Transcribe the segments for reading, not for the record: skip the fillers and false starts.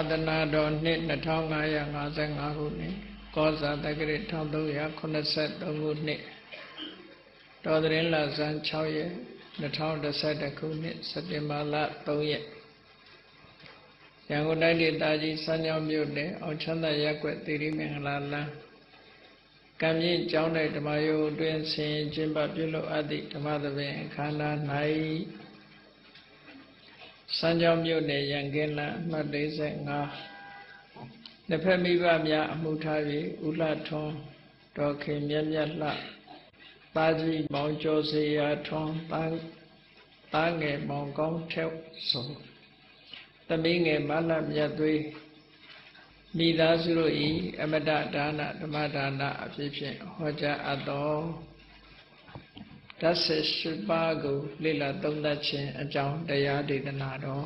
သနာတော်နှစ်2555ခုနှစ်ကောဇာတက္ကရာ1383ခုနှစ်တော်သရင်လဆန်း6ရက်2011ခုနှစ်စက်တင်ဘာလ3ရက်ရန်ကုန်တိုင်းဒေသကြီးစမ်းချောင်းမြို့နယ်အောင်ချမ်းသာရပ်ကွက်သီရိမင်္ဂလာလမ်းကံမြင့်ကျောင်း၌ဓမ္မယုံအတွင်းဆင်ကျင်းပပြုလုပ်အပ်သည့်ဓမ္မသဘင်အခမ်းအနား၌စမ်းချောင်းမြို့နယ်ရန်ကင်းလမ်းအမှတ်45နှစ်ဖက်မိဘများအမှုထား၍ဦးလှထွန်းတော်ခင်မြတ်မြတ်လှပါကြီးမောင်ကျော်စေရာထွန်းသားငယ်မောင်ကောင်းထဲဆိုသမီးငယ်မလှမြတ်သွေးမိသားစုတို့၏အမတဒါနဓမ္မဒါနအဖြစ်ဖြင့်ဟောကြားအပ်သောဓာတ်18ပါးကိုလေ့လာသုံးသပ်ခြင်းအကြောင်းတရားဒေသနာတော်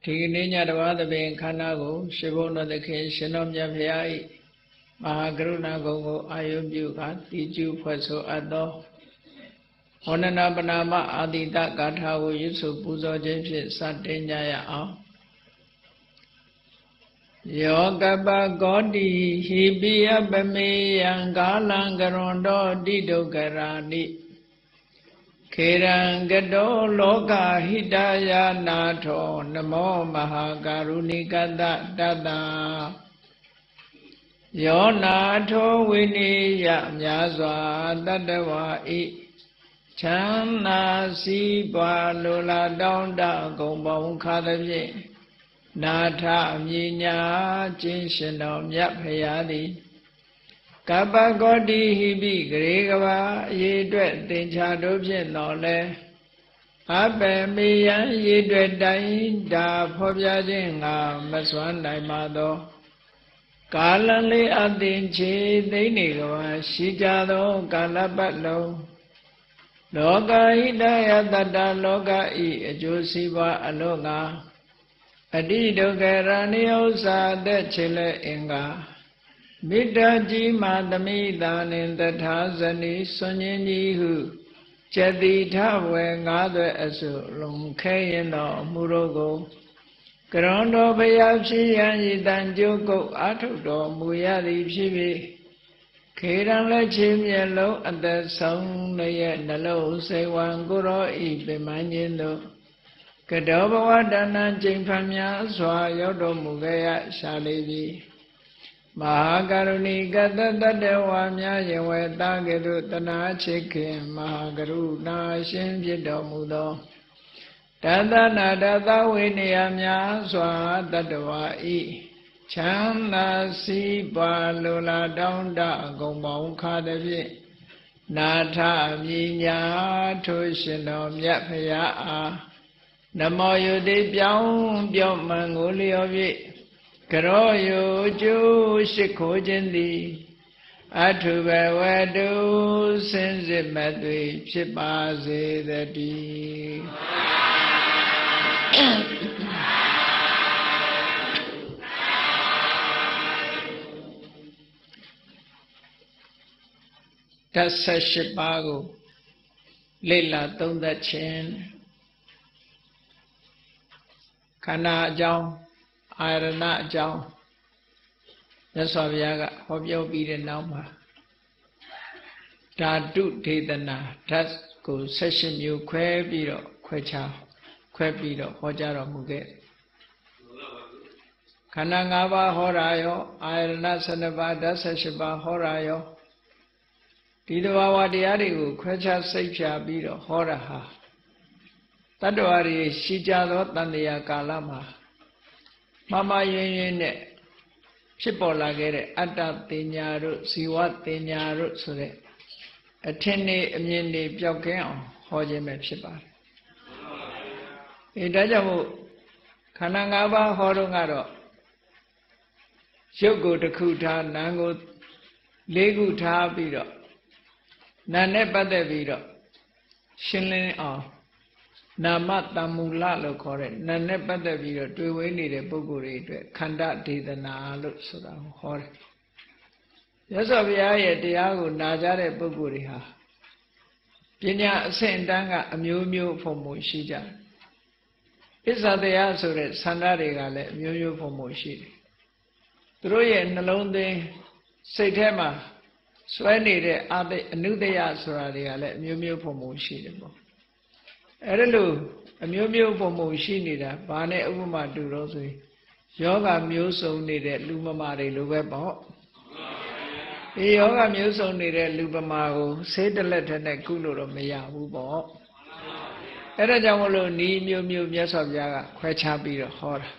ဒီကနေ့ညတပါးသဘင်ခန္ဓာကိုရှင်ဘုန်းတော်သခင်ရှင်တော်မြတ်ဖရာ၏မဟာကရုဏာဂုဏ်ကိုအာယုပြုကတိကျဖွဲ့ဆိုအပ်သောဝန္ဒနာပနာမအာတိတဂါထာကိုရွတ်ဆိုပူဇော်ခြင်းဖြင့်စတင်ကြရအောင်ယောကပဂောတိဟိပိယပမေယံကာလံကရွန်တောတိဒုက္ခရာတိခေရံကတောလောကဟိတယာနာထောနမောမဟာကာရုဏိကတတတယောနာထောဝိနိယမြာစွာတတဝါဤချမ်းသာစီးပွားလိုလားတောင်းတဂုံပေါင်းခါသဖြင့်နာထမြညာခြင်းရှင်တော်မြတ်ဖရာသည်ကပ္ပဂောတိဟိပိဂရေကဘာအရေးအတွက်သင်္ချာတို့ဖြင့်တော်လဲအပယ်မေယံရေးအတွက်တိုင်းဒါဖော်ပြခြင်းငါမစွမ်းနိုင်ပါသောကာလလေးအသင်ချေသိနေကဘာရှိကြသောကာလပတ်လုံးလောကဟိတယတတ္တလောကဤအကျိုးစီးပွားအလို့ငါအတိဒုက္ခရဏိဥ္စာသက်ချေလဲအင်္ဂါမိတ္တကြီးမာသမိတာနှင့်တထာဇနီစွန်ញင်းကြီးဟုကျတိထဝေငါးသွဲအစုလုံခဲရင်တော်အမှုတို့ကိုကရွန်တော်ဘုရားဖြစ်ရန်ဤတန်ကြုတ်ကုတ်အာထုတ်တော်မူရသည်ဖြစ်၍ခေရန်လက်ချင်းမျက်လုံးအသက်ဆုံးရဲ့နှလုံးစိတ်ဝံကိုရောဤပင်မခြင်းတို့ကတောဘဝတဏ္ဏကျိန်ဖန်များစွာရောက်တော်မူခဲ့ရရှာလေပြီမဟာကရုဏီကတတတဝါများယဝေတာကဲ့သို့တနာချစ်ခင်မဟာကရုဏာရှင်ဖြစ်တော်မူသောတသနာတသဝိနည်းများစွာတတဝါဤချမ်းသာစီးပွားလိုလားတောင်းတအကုန်ပေါင်းခါသည်ဖြင့်နာထမြညာထိုရှင်တော်မြတ်ဖရာအားနမောယုတိပြောင်းပြောမှန်ကိုလျော်ဖြင့်ကရောယုကျိုးရှိခိုးခြင်းသည်အထုဘဝတုစင်စစ်မသွေဖြစ်ပါစေတည်းဓာတ်18ပါးကိုလေ့လာသုံးသပ်ခြင်းခန္ဓာအကြောင်းအာရဏအကြောင်းမြတ်စွာဘုရားကဟောပြောပြီးတဲ့နောက်မှာဓာတုဒေသနာဓာတ်ကို18မျိုးခွဲပြီးတော့ခွဲပြီးတော့ဟောကြားတော်မူခဲ့ခန္ဓာ5ပါးဟောတာရောအာရဏ12ပါးဓာတ်18ပါးဟောတာရောဒီတဘာဝတရားတွေကိုခွဲခြားစိတ်ဖြာပြီးတော့ဟောတာဟာတတ္တဝါတွေရှိကြသောတန်တရားကာလမှာမယွင်းယွင်းနဲ့ဖြစ်ပေါ်လာခဲ့တဲ့အတ္တတင်ညာတို့ဇီဝတင်ညာတို့ဆိုတဲ့အထင်တွေအမြင်တွေပျောက်ကင်းအောင်ဟောခြင်းပဲဖြစ်ပါတယ်ဒါကြောင့်မို့ခန္ဓာ၅ပါးဟောတော့ကတော့ရုပ်ကိုတစ်ခုထားနာမ်ကို၄ခုထားပြီးတော့နာမ်နဲ့ပတ်သက်ပြီးတော့ရှင်းလင်းအောင်နာမတမ္မူလလို့ခေါ်တဲ့နာမ်နဲ့ပတ်သက်ပြီးတော့တွေ့ဝေးနေတဲ့ပုဂ္ဂိုလ်တွေအတွက်ခန္ဓာဒေသနာလို့ဆိုတာကိုဟောတယ်။မြတ်စွာဘုရားရဲ့တရားကိုနာကြတဲ့ပုဂ္ဂိုလ်တွေဟာပညာအဆင့်အတန်းကအမျိုးမျိုးဖို့မှုရှိကြတယ် အစ္ဆတရားဆိုတဲ့ဆန္ဒတွေကလည်းမျိုးမျိုးပုံပုံရှိတယ်သူတို့ရဲ့နှလုံးသွင်းစိတ်ထဲမှာစွဲနေတဲ့အနုတ္တယဆိုတာတွေကလည်းအမျိုးမျိုးပုံပုံရှိတယ်ပေါ့အဲ့ဒါလို့အမျိုးမျိုးပုံပုံရှိနေတာဘာနဲ့ဥပမာတူတော့ဆိုရင်ယောဂမျိုးစုံနေတဲ့လူမမာတွေလိုပဲပေါ့ဒီယောဂမျိုးစုံနေတဲ့လူပမာကိုဆေးတလက်ထက်နဲ့ကုလို့တော့မရဘူးပေါ့အဲ့ဒါကြောင့်မလို့ဤမျိုးမျိုးမြတ်စွာဘုရားကခွဲခြားပြီးတော့ဟောတာ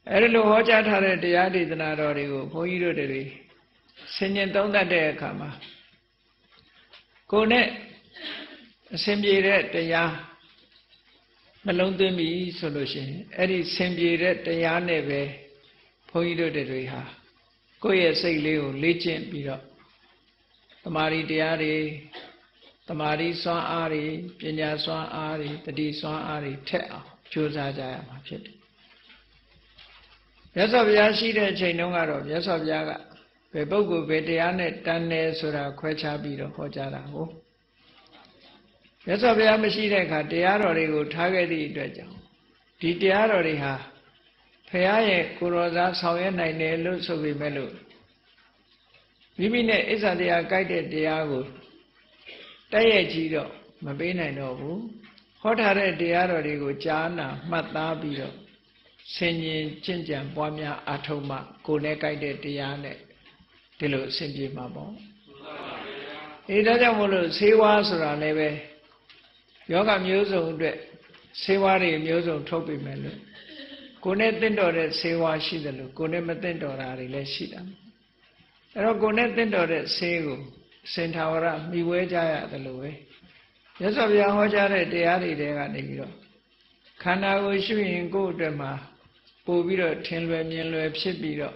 အဲ့ဒါလိုဟောကြားထားတဲ့တရားဒေသနာတော်တွေကိုဘုန်းကြီးတို့တွေဆင်ញင်သုံးသပ်တဲ့အခါမှာကိုယ်နဲ့အစဉ်ပြေတဲ့တရားနှလုံးသွင်းပြီဆိုလို့ရှိရင်အဲ့ဒီဆင်ပြေတဲ့တရားနဲ့ပဲဘုန်းကြီးတို့တွေဟာကိုယ့်ရဲ့စိတ်လေးကိုလေ့ကျင့်ပြီးတော့တမာရီတရားတွေတမာရီစွမ်းအားတွေပညာစွမ်းအားတွေတတိစွမ်းအားတွေထက်အောင်ကြိုးစားကြရမှာဖြစ်တယ်မြတ်စွာဘုရားရှိတဲ့အချိန်တုန်းကတော့မြတ်စွာဘုရားကဘယ်ပုဂ္ဂိုလ်ဘယ်တရားနဲ့တန်တယ်ဆိုတာခွဲခြားပြီးတော့ဟောကြားတာကိုမြတ်စွာဘုရားမရှိတဲ့အခါတရားတော်တွေကိုထားခဲ့သည့်အတွက်ကြောင့်ဒီတရားတော်တွေဟာဘုရားရဲ့ကိုယ်တော်စားဆောင်ရွက်နိုင်တယ်လို့ဆိုပေမဲ့လို့မိမိနဲ့အစ္ဆတရားကြိုက်တဲ့တရားကိုတိုက်ရိုက်ကြည့်တော့မပေးနိုင်တော့ဘူးဟောထားတဲ့တရားတော်တွေကိုကြားနာမှတ်သားပြီးတော့ဆင်ញင်ကျင့်ကြံပွားများအားထုတ်မှကိုယ်နဲ့ကြိုက်တဲ့တရားနဲ့ဒီလိုအစဉ်ပြေမှာပေါ့ဒါကြောင့်မို့လို့ဆေးဝါးဆိုတာလည်းပဲယောဂမျိုးစုံအတွက်ဆေးဝါးတွေမျိုးစုံထုတ်ပေးမယ်လို့ကိုယ်နဲ့တင့်တော်တဲ့ဆေးဝါးရှိတယ်လို့ကိုယ်နဲ့မတင့်တော်တာတွေလည်းရှိတာအဲ့တော့ကိုယ်နဲ့တင့်တော်တဲ့ဆေးကိုစင်ထာဝရမိဝဲကြရတယ်လို့ပဲမြတ်စွာဘုရားဟောကြားတဲ့တရားတွေထဲကနေပြီးတော့ခန္ဓာကိုရှုရင်ကိုယ်အတွက်မှာပို့ပြီးတော့ထင်လွယ်မြင်လွယ်ဖြစ်ပြီးတော့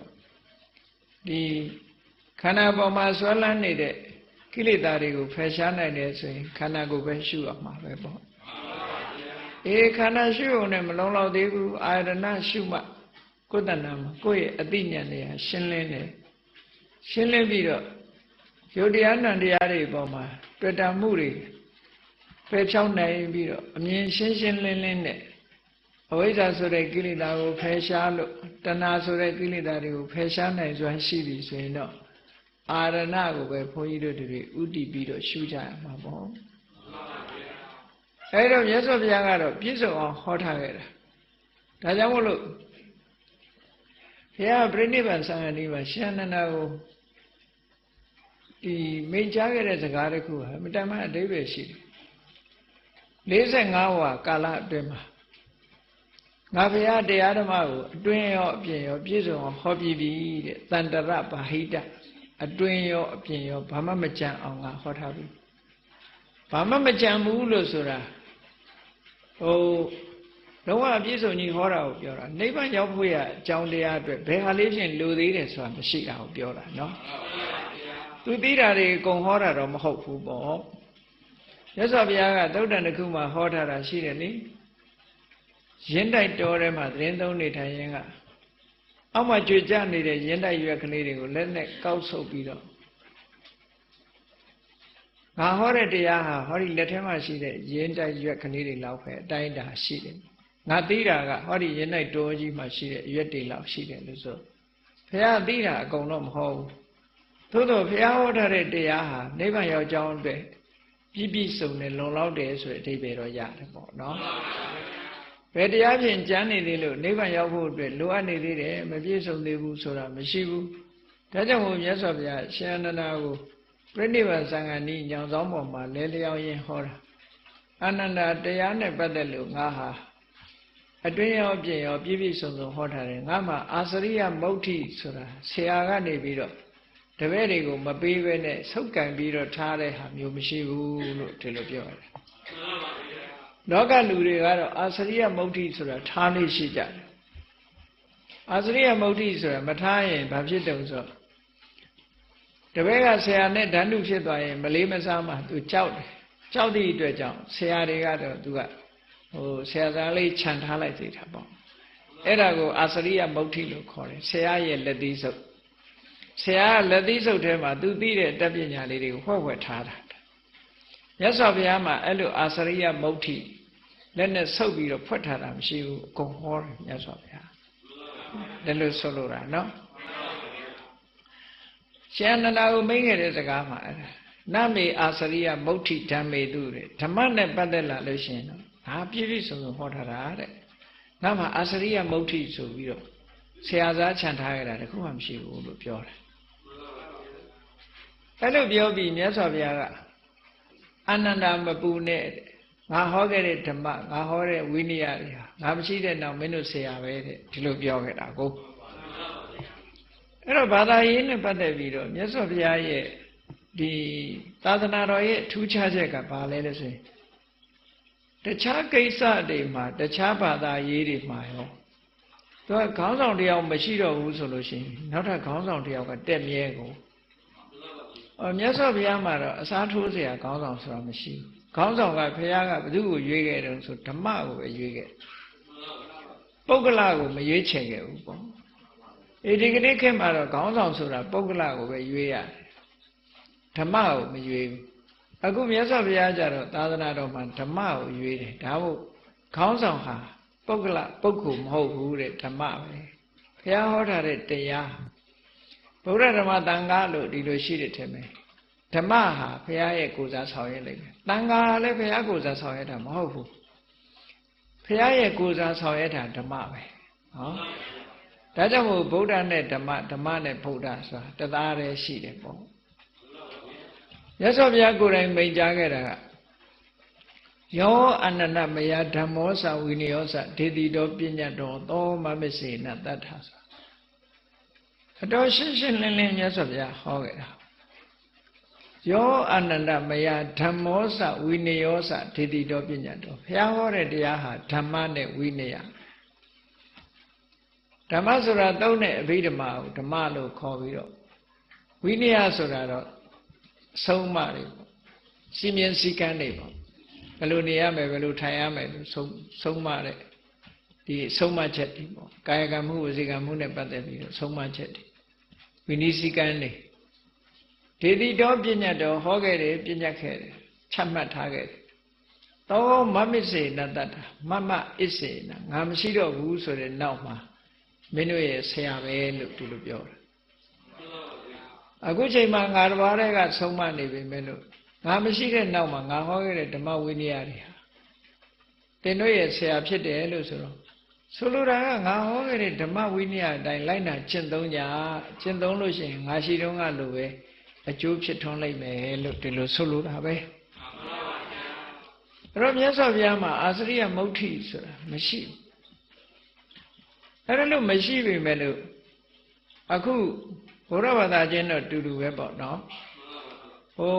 ဒီခန္ဓာပေါ်မှာဆွဲလန်းနေတဲ့ကိလေသာတွေကိုဖယ်ရှားနိုင်တယ်ဆိုရင်ခန္ဓာကိုယ်ပဲရှုရမှာပဲပေါ့ခန္ဓာရှုုံနဲ့မလုံးလောက်သေးဘူးအာရဏရှုမှကိုယ်တဏ္ဍာမှာကိုယ့်ရဲ့အသိဉာဏ်တွေကရှင်းလင်းတယ်ရှင်းလင်းပြီးတော့ယုတ်တရားနံတရားတွေပေါ်မှာတွေ့တာမှုတွေဖယ်ဖြောင်းနိုင်ပြီးတော့အမြင်ရှင်းရှင်းလင်းလင်းနဲ့အဝိဇ္ဇာဆိုတဲ့ကိလေသာကိုဖယ်ရှားလို့တဏှာဆိုတဲ့ကိလေသာတွေကိုဖယ်ရှားနိုင်စွမ်းရှိပြီဆိုရင်တော့အာရဏကိုပဲဘုန်းကြီးတို့တွေဥတည်ပြီးတော့ရှုကြရမှာပေါ့အဲဒါမြတ်စွာဘုရားကတော့ပြည့်စုံအောင်ဟောထားခဲ့တာဒါကြောင့်မို့လို့ဘုရားပြိဋိဘံသံဃာနီးမှာရှင်အနန္ဒာကိုဒီမိန့်ကြားခဲ့တဲ့စကားတစ်ခုဟာအတ္တမအဓိပ္ပာယ်ရှိတယ်45ဝါကာလအတွင်းမှာငါဘုရားတရားဓမ္မကိုအတွင်းရောအပြင်ရောပြည့်စုံအောင်ဟောပြီးပြီတဲ့တန္တရဗဟိတအတွင်းရောအပြင်ရောဘာမှမကြံအောင်ငါဟောထားပြီဘာမှမကြံဘူးလို့ဆိုတာလုံးဝအပြည့်စုံကြီးဟောတာကိုပြောတာနိဗ္ဗာန်ရောက်ဖို့ရအကြောင်းတရားအတွက်ဘယ်ဟာလေးဖြင့်လိုသေးတယ်ဆိုတာမရှိတာကိုပြောတာနော်သူသိတာတွေအကုန်ဟောတာတော့မဟုတ်ဘူးပေါ့မြတ်စွာဘုရားကသုတ္တန်တစ်ခုမှာဟောထားတာရှိတယ်လေရင်းတိုက်တော်ထဲမှာသတင်းသုံးနေထိုင်ရင်ကအောက်မှာကြွေကြနေတဲ့ရင်းတိုက်ရွက်ကလေးတွေကိုလက်နဲ့ကောက်ဆုပ်ပြီးတော့ငါဟောတဲ့တရားဟာဟောဒီလက်ထဲမှာရှိတဲ့ရင်းတိုက်ရွက်ကလေးတွေလောက်ပဲအတိုင်းတာရှိတယ်ငါသိတာကဟောဒီရင်းတိုက်တော်ကြီးမှာရှိတဲ့ရွက်တွေလောက်ရှိတယ်လို့ဆိုဘုရားသိတာအကုန်တော့မဟုတ်ဘူးသို့တော့ဘုရားဟောထားတဲ့တရားဟာနိဗ္ဗာန်ရောက်ကြောင်းအတွက်ပြည့်ပြည့်စုံနဲ့လုံလောက်တယ်ဆိုတဲ့အဓိပ္ပာယ်တော့ရတယ်ပေါ့နော်ဘယ်တရားဖြင့်ကျမ်းနေသေးလို့နိဗ္ဗာန်ရောက်ဖို့အတွက်လိုအပ်နေသေးတယ်မပြည့်စုံသေးဘူးဆိုတာမရှိဘူးဒါကြောင့်မို့မြတ်စွာဘုရားရှင်အနန္ဒာကိုပြိဋိဘံသံဃာနီးညောင်ဆောင်ပေါ်မှာလဲလျောင်းရင်းဟောတာအနန္ဒာတရားနဲ့ပတ်သက်လို့ငါဟာအတွင်းရောအပြင်ရောပြည့်ပြည့်စုံစုံဟောထားတယ်ငါမှာအာစရိယမုဋ္ဌိဆိုတာဆရာကနေပြီးတော့တပည့်တွေကိုမပေးဘဲနဲ့ဆုပ်ကန်ပြီးတော့ထားတဲ့ဟာမျိုးမရှိဘူးလို့ဒီလိုပြောရတယ်လောကလူတွေကတော့အာစရိယမုဋ္ဌိဆိုတာထားလေးရှိကြတယ်အာစရိယမုဋ္ဌိဆိုတာမထားရင်ဘာဖြစ်တုံဆိုတပည့်ကဆရာနဲ့ဓာတ်တုဖြစ်သွားရင်မလေးမစားမှသူကြောက်တယ်ကြောက်သည့်အတွက်ကြောင့်ဆရာတွေကတော့သူကဆရာသားလေးခြံထားလိုက်သေးတာပေါ့အဲ့ဒါကိုအာစရိယမုဋ္ဌိလို့ခေါ်တယ်ဆရာရဲ့လက်သီးစုပ်ဆရာကလက်သီးစုပ်ထဲမှာသူသိတဲ့တတ်ပညာလေးတွေကိုဝှက်ထားတာမြတ်စွာဘုရားမှာအဲ့လိုအာစရိယမုဋ္ဌိ လက်နဲ့ဆုပ်ပြီးတော့ဖွက်ထားတာမရှိဘူးအကုန်ဟောတယ်မြတ်စွာဘုရားဒါလို့ဆိုလိုတာနော်ရှင်အနန္ဒာကိုမိန့်ခဲ့တဲ့စကားမှာအဲ့ဒါနမေအာစရိယမုဋ္ဌိဓမ္မေတုတဲ့ဓမ္မနဲ့ပတ်သက်လာလို့ရှိရင်တော့ဒါပြည့်ပြည့်စုံစုံဟောထားတာတဲ့နောက်မှာအာစရိယမုဋ္ဌိဆိုပြီးတော့ဆရာသားခြံထားခဲ့တာတခုမှမရှိဘူးလို့ပြောတယ်အဲ့လိုပြောပြီးမြတ်စွာဘုရားကအနန္ဒာမပူနဲ့ငါဟောခဲ့တဲ့ဓမ္မငါဟောတဲ့ဝိနည်းတွေဟာငါမရှိတဲ့နောက်မင်းတို့ဆရာပဲတဲ့ဒီလိုပြောခဲ့တာကိုအဲ့တော့ဘာသာရေးနဲ့ပတ်သက်ပြီးတော့မြတ်စွာဘုရားရဲ့ဒီသာသနာတော်ရဲ့ထူးခြားချက်ကဘာလဲလို့ဆိုရင်တခြားကိစ္စတွေမှာတခြားဘာသာရေးတွေမှာရောသူကခေါင်းဆောင်တယောက်မရှိတော့ဘူးဆိုလို့ရှိရင်နောက်ထပ်ခေါင်းဆောင်တယောက်ကတက်မြဲကိုမြတ်စွာဘုရားမှာတော့အစားထိုးเสียခေါင်းဆောင်ဆိုတာမရှိဘူးခေါင်းဆောင်ကဘုရားကဘယ်သူကိုရွေးခဲ့တယ်ဆိုဓမ္မကိုပဲရွေးခဲ့ပုဂ္ဂလကိုမရွေးချယ်ခဲ့ဘူးပေါ့ဒီကနေ့ခေတ်မှာတော့ခေါင်းဆောင်ဆိုတာပုဂ္ဂလကိုပဲရွေးရတယ်ဓမ္မကိုမရွေးဘူးအခုမြတ်စွာဘုရားကျတော့သာသနာတော်မှာဓမ္မကိုရွေးတယ်ဒါမို့ခေါင်းဆောင်ဟာပုဂ္ဂလပုဂ္ဂိုလ်မဟုတ်ဘူးတဲ့ဓမ္မပဲဘုရားဟောထားတဲ့တရားဗုဒ္ဓဓမ္မသံဃာလို့ဒီလိုရှိတယ်ထင်မယ်ဓမ္မဟာဘုရားရဲ့ကိုယ်စားဆောင်ရွက်လိုက်တယ်သံဃာလည်းဘုရားကိုယ်စားဆောင်ရွက်တာမဟုတ်ဘူးဘုရားရဲ့ကိုယ်စားဆောင်ရွက်တာဓမ္မပဲဟောဒါကြောင့်မို့ဗုဒ္ဓနဲ့ဓမ္မဓမ္မနဲ့ဗုဒ္ဓဆိုတာတသားတည်းရှိတယ်ပေါ့မြတ်စွာဘုရားကိုယ်တိုင်မိန့်ကြားခဲ့တာကယောအနန္တမယဓမ္မောသဝိနယောသဒေတိတောပညတ်တော်သောမမစ္စေနတတ္ထာဆိုအတော်ရှင်းရှင်းလင်းလင်းမြတ်စွာဘုရားဟောခဲ့တာယောအနန္တမယဓမ္မောသဝိနယောသဒေတိတောပညတ်တော်ဘုရားဟောတဲ့တရားဟာဓမ္မနဲ့ဝိနယဓမ္မဆိုတာသုံးတဲ့အဘိဓမ္မာကိုဓမ္မလို့ခေါ်ပြီးတော့ဝိနယဆိုတာတော့ဆုံးမတွေပေါ့စီမင်းစည်းကမ်းတွေပေါ့ဘယ်လိုနေရမယ်ဘယ်လိုထိုင်ရမယ်လို့ဆုံးမတဲ့ဒီဆုံးမချက်တွေပေါ့ကာယကံမှုဝစီကံမှုနဲ့ပတ်သက်ပြီးတော့ဆုံးမချက်တွေဝိနည်းစည်းကမ်းတွေဒေတိတော်ပညတ်တော်ဟောခဲ့တယ်ပညတ်ခဲ့တယ်ချမှတ်ထားခဲ့တယ်သောမမစ္စေနတ္တမမအစ္စေနငါမရှိတော့ဘူးဆိုတဲ့နောက်မှာမင်းတို့ရဲ့ဆရာပဲလို့ဒီလိုပြောတာအခုချိန်မှာငါတစ်ပါးတည်းကဆုံးမနေပြီမဲ့လို့ငါမရှိတဲ့နောက်မှာငါဟောခဲ့တဲ့ဓမ္မဝိနည်းတွေဟာတင်တို့ရဲ့ဆရာဖြစ်တယ်လို့ဆိုတော့ဆိုလိုတာကငါဟောခဲ့တဲ့ဓမ္မဝိနည်းအတိုင်းလိုက်နာကျင့်သုံးကြကျင့်သုံးလို့ရှိရင်ငါရှိတုန်းကလိုပဲအကျိုးဖြစ်ထွန်းလိုက်မယ်လို့ဒီလိုဆိုလိုတာပဲအဲ့တော့မြတ်စွာဘုရားမှာအာစရိယမုဋ္ဌိဆိုတာမရှိဘူးအဲ့ဒါလို့မရှိပြီမဲ့လို့အခုဘုရားဘာသာကျင့်တော့တူတူပဲပေါ့နော်ဟို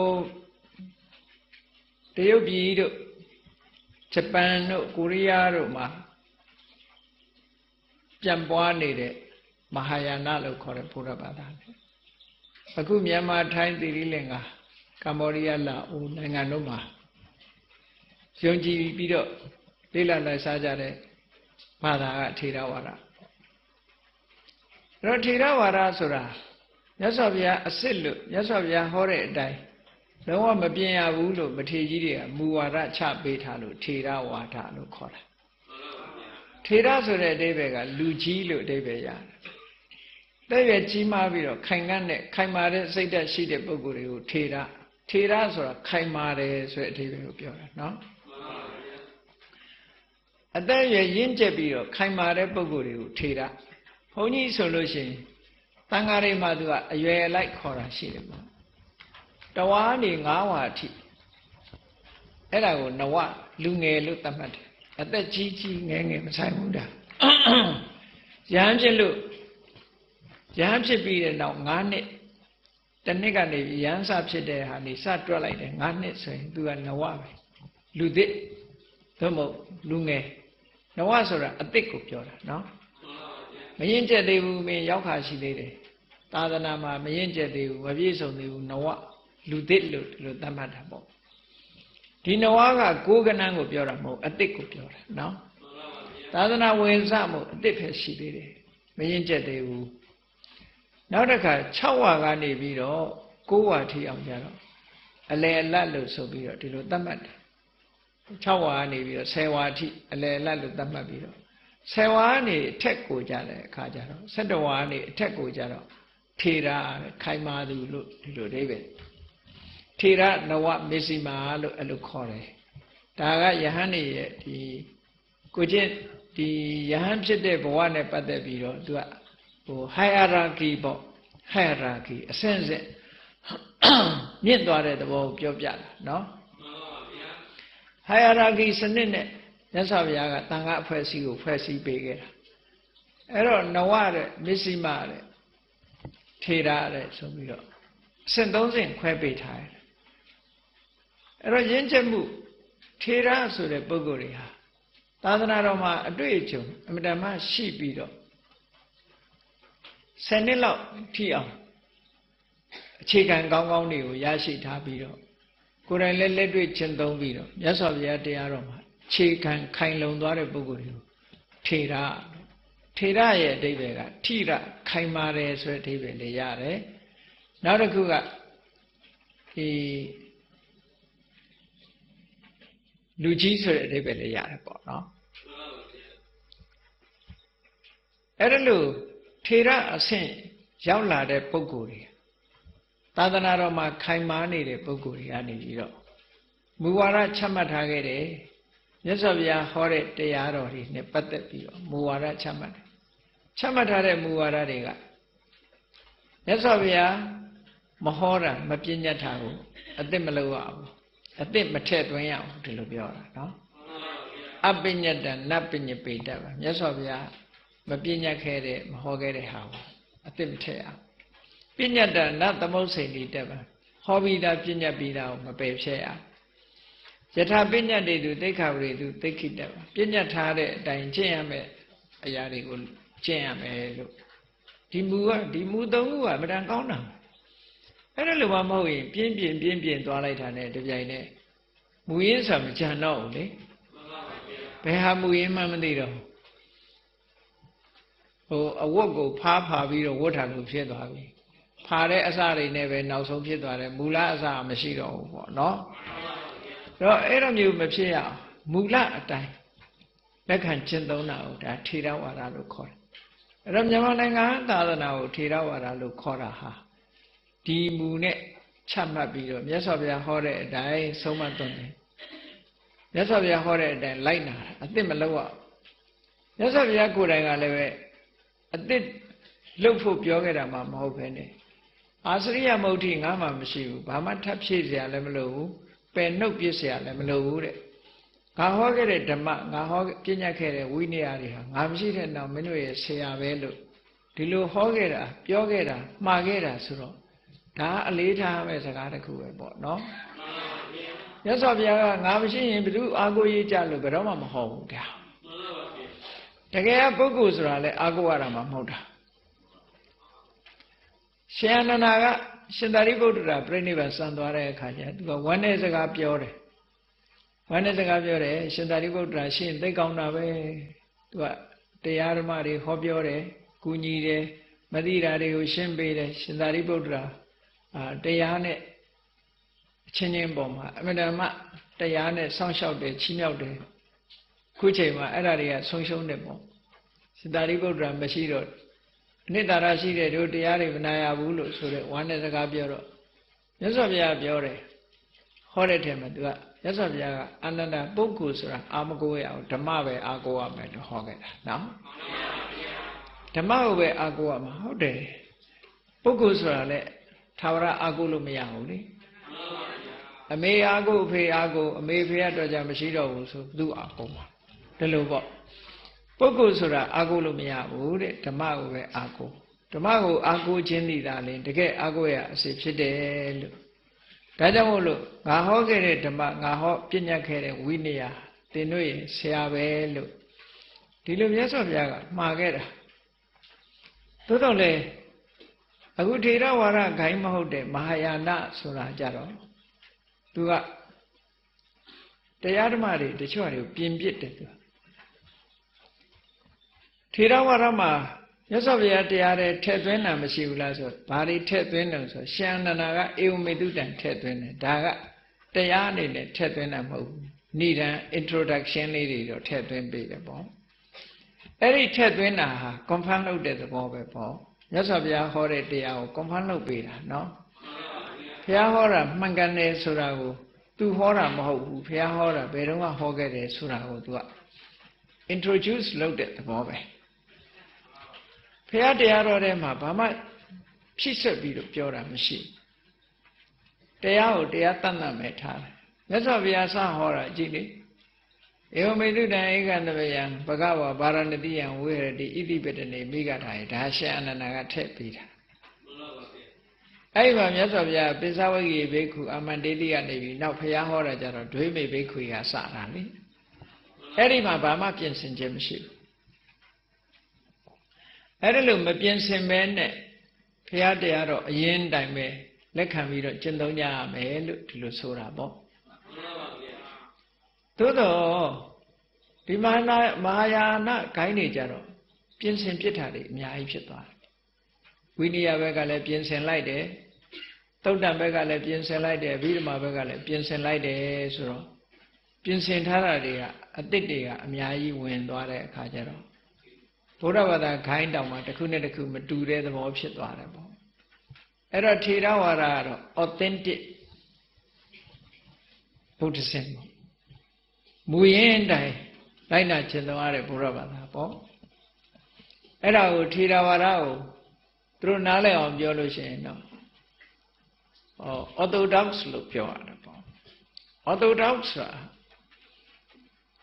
တရုတ်ပြည်တို့ဂျပန်တို့ကိုရီးယားတို့မှာပြန်ပွားနေတဲ့မဟာယာနလို့ခေါ်တဲ့ဘုရားဘာသာအခုမြန်မာထိုင်းသီရိလင်္ကာကမ္ဘောဒီးယားလာအိုနိုင်ငံတို့မှာယုံကြည်ပြီးတော့လေ့လာလိုက်စားကြတဲ့ဘာသာကထေရဝါဒအဲ့တော့ထေရဝါဒဆိုတာမြတ်စွာဘုရားအစစ်လို့မြတ်စွာဘုရားဟောတဲ့အတိုင်းလုံးဝမပြင်ရဘူးလို့မထေကြီးတွေကမူဝါဒချပေးထားလို့ထေရဝါဒလို့ခေါ်တာထေရဆိုတဲ့အဓိပ္ပာယ်ကလူကြီးလို့အဓိပ္ပာယ်ရတယ်တဲ့ရကြီးမားပြီးတော့ခိုင်ခံ့တဲ့ခိုင်မာတဲ့စိတ်ဓာတ်ရှိတဲ့ပုဂ္ဂိုလ်တွေကိုထေရဆိုတာခိုင်မာတယ်ဆိုတဲ့အဓိပ္ပာယ်ကိုပြောတာနော်အသက်ရရင့်ကျက်ပြီးတော့ခိုင်မာတဲ့ပုဂ္ဂိုလ်တွေကိုထေရဘုန်းကြီးဆိုလို့ရှိရင်သံဃာတွေမှာသူကအရွယ်အလိုက်ခေါ်တာရှိတယ်ပေါ့တဝါနေ9ဝါအထိအဲ့ဒါကိုနဝလူငယ်လို့သတ်မှတ်တယ်အသက်ကြီးကြီးငယ်ငယ်မဆိုင်ဘူးဒါရဟန်းဖြစ်လို့ရဟန်းဖြစ်ပြီးတဲ့နောက်9နှစ်တစ်နှစ်ကနေရဟန်းစဖြစ်တဲ့ဟာနေစတွက်လိုက်တယ်9နှစ်ဆိုရင်သူကနဝပဲလူသစ်သို့မဟုတ်လူငယ်နဝဆိုတာအသစ်ကိုပြောတာနော်မရင်ကျက်သေးဘူးမင်းရောက်ခါရှိသေးတယ်သာသနာမှာမရင်ကျက်သေးဘူးမပြည့်စုံသေးဘူးနဝလူသစ်လို့ဒီလိုသတ်မှတ်တာပေါ့ဒီနဝကကိုးကနန်းကိုပြောတာမဟုတ်အသစ်ကိုပြောတာနော်သာသနာဝင်စမို့အသစ်ပဲရှိသေးတယ်မရင်ကျက်သေးဘူးနောက်တစ်ခါ6ဝါကနေပြီးတော့9ဝါထိအောင်ကြတော့အလယ်အလတ်လို့ဆိုပြီးတော့ဒီလိုသတ်မှတ်တယ် 6 ဝါကနေပြီးတော့10 ဝါအထိအလယ်လတ်လို့သတ်မှတ်ပြီးတော့10 ဝါကနေအထက်ကိုကြတဲ့အခါကျတော့17 ဝါကနေအထက်ကိုကြတော့ထေရခိုင်မာသူလို့ဒီလိုအိဗယ်ထေရနဝမစ္စည်းမာလို့အဲ့လိုခေါ်တယ်ဒါကယဟန်နေရဲ့ဒီကိုချင်းဒီယဟန်ဖြစ်တဲ့ဘဝနဲ့ပတ်သက်ပြီးတော့သူကဟို hierarchy ပေါ့ hierarchy အဆင့်ဆင့်မြင့်သွားတဲ့သဘောကိုပြောပြတာနော် hierarchy စနစ်နဲ့မြတ်စွာဘုရားကတန်ခါအဖွဲ့အစည်းကိုဖွဲ့စည်းပေးခဲ့တာအဲ့တော့နဝတဲ့မစ္စည်းမာတဲ့ထေရတဲ့ဆိုပြီးတော့အဆင့် 3 ဆင့်ခွဲပေးထားတယ်အဲ့တော့ယဉ်ကျေးမှုထေရဆိုတဲ့ပုဂ္ဂိုလ်တွေဟာသာသနာတော်မှာအတွေ့အကြုံအမြဲတမ်းရှိပြီးတော့10 နှစ်လောက်ထိအောင်အခြေခံကောင်းကောင်းတွေကိုရရှိထားပြီးတော့ကိုယ်တိုင်လည်းလက်တွေ့ကျင့်သုံးပြီးတော့မြတ်စွာဘုရားတရားတော်မှာအခြေခံခိုင်လုံသွားတဲ့ပုဂ္ဂိုလ်တွေကိုထေရရဲ့အဓိပ္ပာယ်ကထိရခိုင်မာတယ်ဆိုတဲ့အဓိပ္ပာယ်လေးရတယ်နောက်တစ်ခုကဒီလူကြီးဆိုတဲ့အဓိပ္ပာယ်လေးရတယ်ပေါ့နော်အဲ့ဒါလို့ထေရအဆင့်ရောက်လာတဲ့ပုဂ္ဂိုလ်တွေသာသနာတော်မှာခိုင်မာနေတဲ့ပုဂ္ဂိုလ်တွေကနေပြီးတော့မူဝါဒချမှတ်ထားခဲ့တယ်မြတ်စွာဘုရားဟောတဲ့တရားတော်တွေနဲ့ပတ်သက်ပြီးတော့မူဝါဒချမှတ်ထားတဲ့မူဝါဒတွေကမြတ်စွာဘုရားမဟောတာမပြညတ်တာကိုအသစ်မလုပ်ရဘူးအသစ်မထည့်သွင်းရအောင်ဒီလိုပြောတာနော်အပညတ္တနပညပေတ္တပါမြတ်စွာဘုရားမပြညတ်ခဲ့တဲ့မဟောခဲ့တဲ့ဟာကိုအသစ်မထည့်အောင်ပညတ္တနသမုတ်စိန်တိတက်ပါဟောပြီးသားပညတ်ပြီးသားကိုမပယ်ဖြဲအောင်ယထာပညတ်တွေသူသိက္ခာပရိသူသိက္ခိတက်ပါပညတ်ထားတဲ့အတိုင်းကျင့်ရမယ်အရာတွေကိုကျင့်ရမယ်လို့ဒီမူကဒီမူ 3 ခုကမတန်ကောင်းတာအဲ့ဒါလိုမှမဟုတ်ရင်ပြင်းပြင်းသွားလိုက်တာနဲ့တပြိုင်နက်မူရင်းဆိုမကြံတော့ဘူးလေဘယ်ဟာမူရင်းမှမသိတော့ဟိုအဝတ်ကိုဖားပြီးတော့ဝတ်ထားလို့ဖြစ်သွားပြီဖာတဲ့အစတွေနဲ့ပဲနောက်ဆုံးဖြစ်သွားတယ်မူလအစမရှိတော့ဘူးပေါ့နော်တော့အဲ့လိုမျိုးမဖြစ်ရအောင်မူလအတိုင်းလက်ခံကျင့်သုံးတာကိုဒါထေရဝါဒလို့ခေါ်တယ်အဲ့တော့မြန်မာနိုင်ငံသာသနာကိုထေရဝါဒလို့ခေါ်တာဟာဒီမူနဲ့ချမှတ်ပြီးတော့မြတ်စွာဘုရားဟောတဲ့အတိုင်းဆုံးမသွန်တယ်မြတ်စွာဘုရားဟောတဲ့အတိုင်းလိုက်နာအသစ်မလုပ်ရမြတ်စွာဘုရားကိုယ်တိုင်ကလည်းပဲအသစ်လှုပ်ဖို့ပြောခဲ့တာမှမဟုတ်ဘဲနဲ့အာစရိယမုဋ္ဌိငါမှမရှိဘူးဘာမှထပ်ဖြည့်เสียလည်းမလိုဘူးပယ်နှုတ်ပြစ်เสียလည်းမလိုဘူးတဲ့ငါဟောခဲ့တဲ့ဓမ္မငါဟောပြညတ်ခဲ့တဲ့ဝိနည်းတွေဟာငါမရှိတဲ့နောက်မင်းတို့ရဲ့ဆရာပဲလို့ဒီလိုဟောခဲ့တာပြောခဲ့တာမှားခဲ့တာဆိုတော့ဒါအလေးထားမဲ့စကားတစ်ခုပဲပေါ့နော်မြတ်စွာဘုရားကငါမရှိရင်ဘယ်သူအာကိုရေးကြလို့ဘယ်တော့မှမဟောဘူးဒါတကယ်ပုဂ္ဂိုလ်ဆိုတာလဲအာကိုရတာမှမဟုတ်တာရှင်အနန္ဒာကရှင်သာရိပုတ္တရာပြိဋိဘံစံသွားတဲ့အခါကျသူကဝမ်းနဲ့စကားပြောတယ်ရှင်သာရိပုတ္တရာရှင်သိကောင်းတာပဲသူကတရားဓမ္မတွေဟောပြောတယ်ကူညီတယ်မသိတာတွေကိုရှင်းပေးတယ်ရှင်သာရိပုတ္တရာတရားနဲ့အချင်းချင်းပေါ်မှာအမှန်တမ်းတရားနဲ့စောင့်ရှောက်တယ်ချီးမြှောက်တယ်ခုချိန်မှာအဲ့ဒါတွေကဆုံးရှုံးတယ်ပေါ့ရှင်သာရိပုတ္တရာမရှိတော့အနိတ္တရာရှိတဲ့တို့တရားတွေမနာရဘူးလို့ဆိုတဲ့ဝမ်းနဲ့စကားပြောတော့မြတ်စွာဘုရားပြောတယ်ဟောတဲ့ထဲမှာသူကမြတ်စွာဘုရားကအနန္တပုဂ္ဂိုလ်ဆိုတာအာမကိုရအောင်ဓမ္မပဲအာကိုရမယ်လို့ဟောခဲ့တာနော်ဓမ္မကိုပဲအာကိုရမှာဟုတ်တယ်ပုဂ္ဂိုလ်ဆိုတာလည်းသာဝရအာကိုလို့မရဘူးလေအမေအာကိုအဖေအာကိုအမေဖေကတော့ကြမရှိတော့ဘူးဆိုသူ့အာကိုမှာဒီလိုပေါ့ပုဂ္ဂိုလ်ဆိုတာအာကိုလို့မရဘူးတဲ့ဓမ္မကိုပဲအာကိုဓမ္မကိုအာကိုခြင်းသိတာလေတကယ်အာကိုရအစစ်ဖြစ်တယ်လို့ဒါကြောင့်မို့လို့ငါဟောခဲ့တဲ့ဓမ္မငါဟောပြညတ်ခဲ့တဲ့ဝိနည်းသင်တို့ရဲ့ဆရာပဲလို့ဒီလိုမြတ်စွာဘုရားကမှာခဲ့တာသို့တော်လည်းအခုထေရဝါဒဂိုင်းမဟုတ်တဲ့မဟာယာနဆိုတာကြတော့သူကတရားဓမ္မတွေတချို့တွေကိုပြင်ပစ်တယ်သူထေရဝါဒမှာမြတ်စွာဘုရားတရားတွေထည့်သွင်းတာမရှိဘူးလားဆိုဘာတွေထည့်သွင်းတယ်ဆိုရှင်အနန္ဒာကဧဝမေတုတံထည့်သွင်းတယ်ဒါကတရားအနေနဲ့ထည့်သွင်းတာမဟုတ်ဘူး နိဒံ introduction လေးတွေတော့ထည့်သွင်းပေးတယ်ပေါ့အဲ့ဒီထည့်သွင်းတာဟာ confirm လုပ်တဲ့သဘောပဲပေါ့မြတ်စွာဘုရားဟောတဲ့တရားကို confirm လုပ်ပေးတာနော်ဘုရားဟောတာမှန်ကန်တယ်ဆိုတာကိုသူဟောတာမဟုတ်ဘူးဘုရားဟောတာဘယ်တော့မှဟောခဲ့တယ်ဆိုတာကိုသူက introduce လုပ်တဲ့သဘောပဲဘုရားတရားတော်ထဲမှာဘာမှဖြစ်ဆက်ပြီးတော့ပြောတာမရှိတရားကိုတရားတတ်တတ်မဲ့ထားတယ်မြတ်စွာဘုရားစဟောတာကြည့်လေဧဝမေတုတံဧကတပယံဘဂဝါဗာရဏတိယံဝေရတိဣတိပတနေမိဂထာယဒါရှင်အနန္ဒာကထည့်ပေးတာအဲ့ဒီမှာမြတ်စွာဘုရားပိဿဝဂိဘိက္ခုအမန္တေတိကနေပြီးနောက်ဘုရားဟောတာကြတော့ဒွေမေဘိက္ခုကစတာလေအဲ့ဒီမှာဘာမှပြင်ဆင်ခြင်းမရှိဘူးအဲ့ဒါလို့မပြင်ဆင်ပဲနဲ့ဘုရားတရားတော့အရင်တိုင်ပဲလက်ခံပြီးတော့ကျင့်သုံးကြရမယ်လို့ဒီလိုဆိုတာပေါ့သို့တော့ဒီမဟာယာနဂိုင်းတွေကြတော့ပြင်ဆင်ပြစ်တာတွေအများကြီးဖြစ်သွားတယ်ဝိနည်းဘက်ကလည်းပြင်ဆင်လိုက်တယ်သုတ်တံဘက်ကလည်းပြင်ဆင်လိုက်တယ်အဘိဓမ္မာဘက်ကလည်းပြင်ဆင်လိုက်တယ်ဆိုတော့ပြင်ဆင်ထားတာတွေကအတိတ်တွေကအများကြီးဝင်သွားတဲ့အခါကျတော့ဘုရားဘာသာဂိုင်းတောင်မှတစ်ခုနဲ့တစ်ခုမတူတဲ့သဘောဖြစ်သွားတယ်ပေါ့အဲ့တော့ထေရဝါဒကတော့ authentic Buddhism မူရင်းတိုင်းလိုက်နာကျင့်သုံးရတဲ့ဘုရားဘာသာပေါ့အဲ့ဒါကိုထေရဝါဒကိုသူတို့နားလည်အောင်ပြောလို့ရှိရင်တော့orthodox လို့ပြောရတယ်ပေါ့ orthodox ဆိုတာ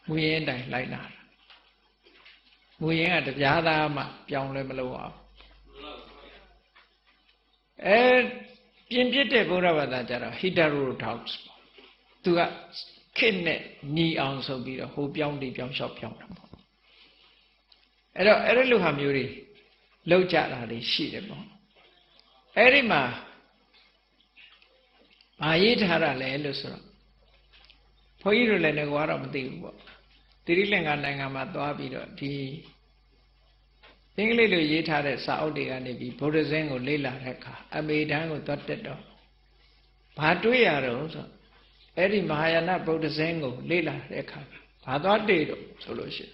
မူရင်းတိုင်းလိုက်နာတာမူရင်းကတရားသားမှပြောင်းလဲမလို့အောင်ပြင်ပြတဲ့ဘုရားဘာသာကြတော့ heterodox ပေါ့သူကခေတ်နဲ့ညီအောင်ဆိုပြီးတော့ဟိုပြောင်းဒီပြောင်းလျှောက်ပြောင်းတာပေါ့အဲ့တော့အဲ့ဒီလိုဟာမျိုးတွေလောက်ကြတာတွေရှိတယ်ပေါ့အဲ့ဒီမှာဘာရေးထားတာလဲလို့ဆိုတော့ဘုန်းကြီးတို့လည်းငါတော့မသိဘူးပေါ့တိရိလင်္ကာနိုင်ငံမှာသွားပြီးတော့ဒီအင်္ဂလိပ်လိုရေးထားတဲ့စာအုပ်တွေကနေပြီးဗုဒ္ဓဇင်းကိုလေ့လာတဲ့အခါအမေတန်းကိုသွားတက်တော့ဘာတွေ့ရတော့ဆိုအဲ့ဒီမဟာယာနဗုဒ္ဓဇင်းကိုလေ့လာတဲ့အခါဘာသွားတွေ့တော့ဆိုလို့ရှိရင်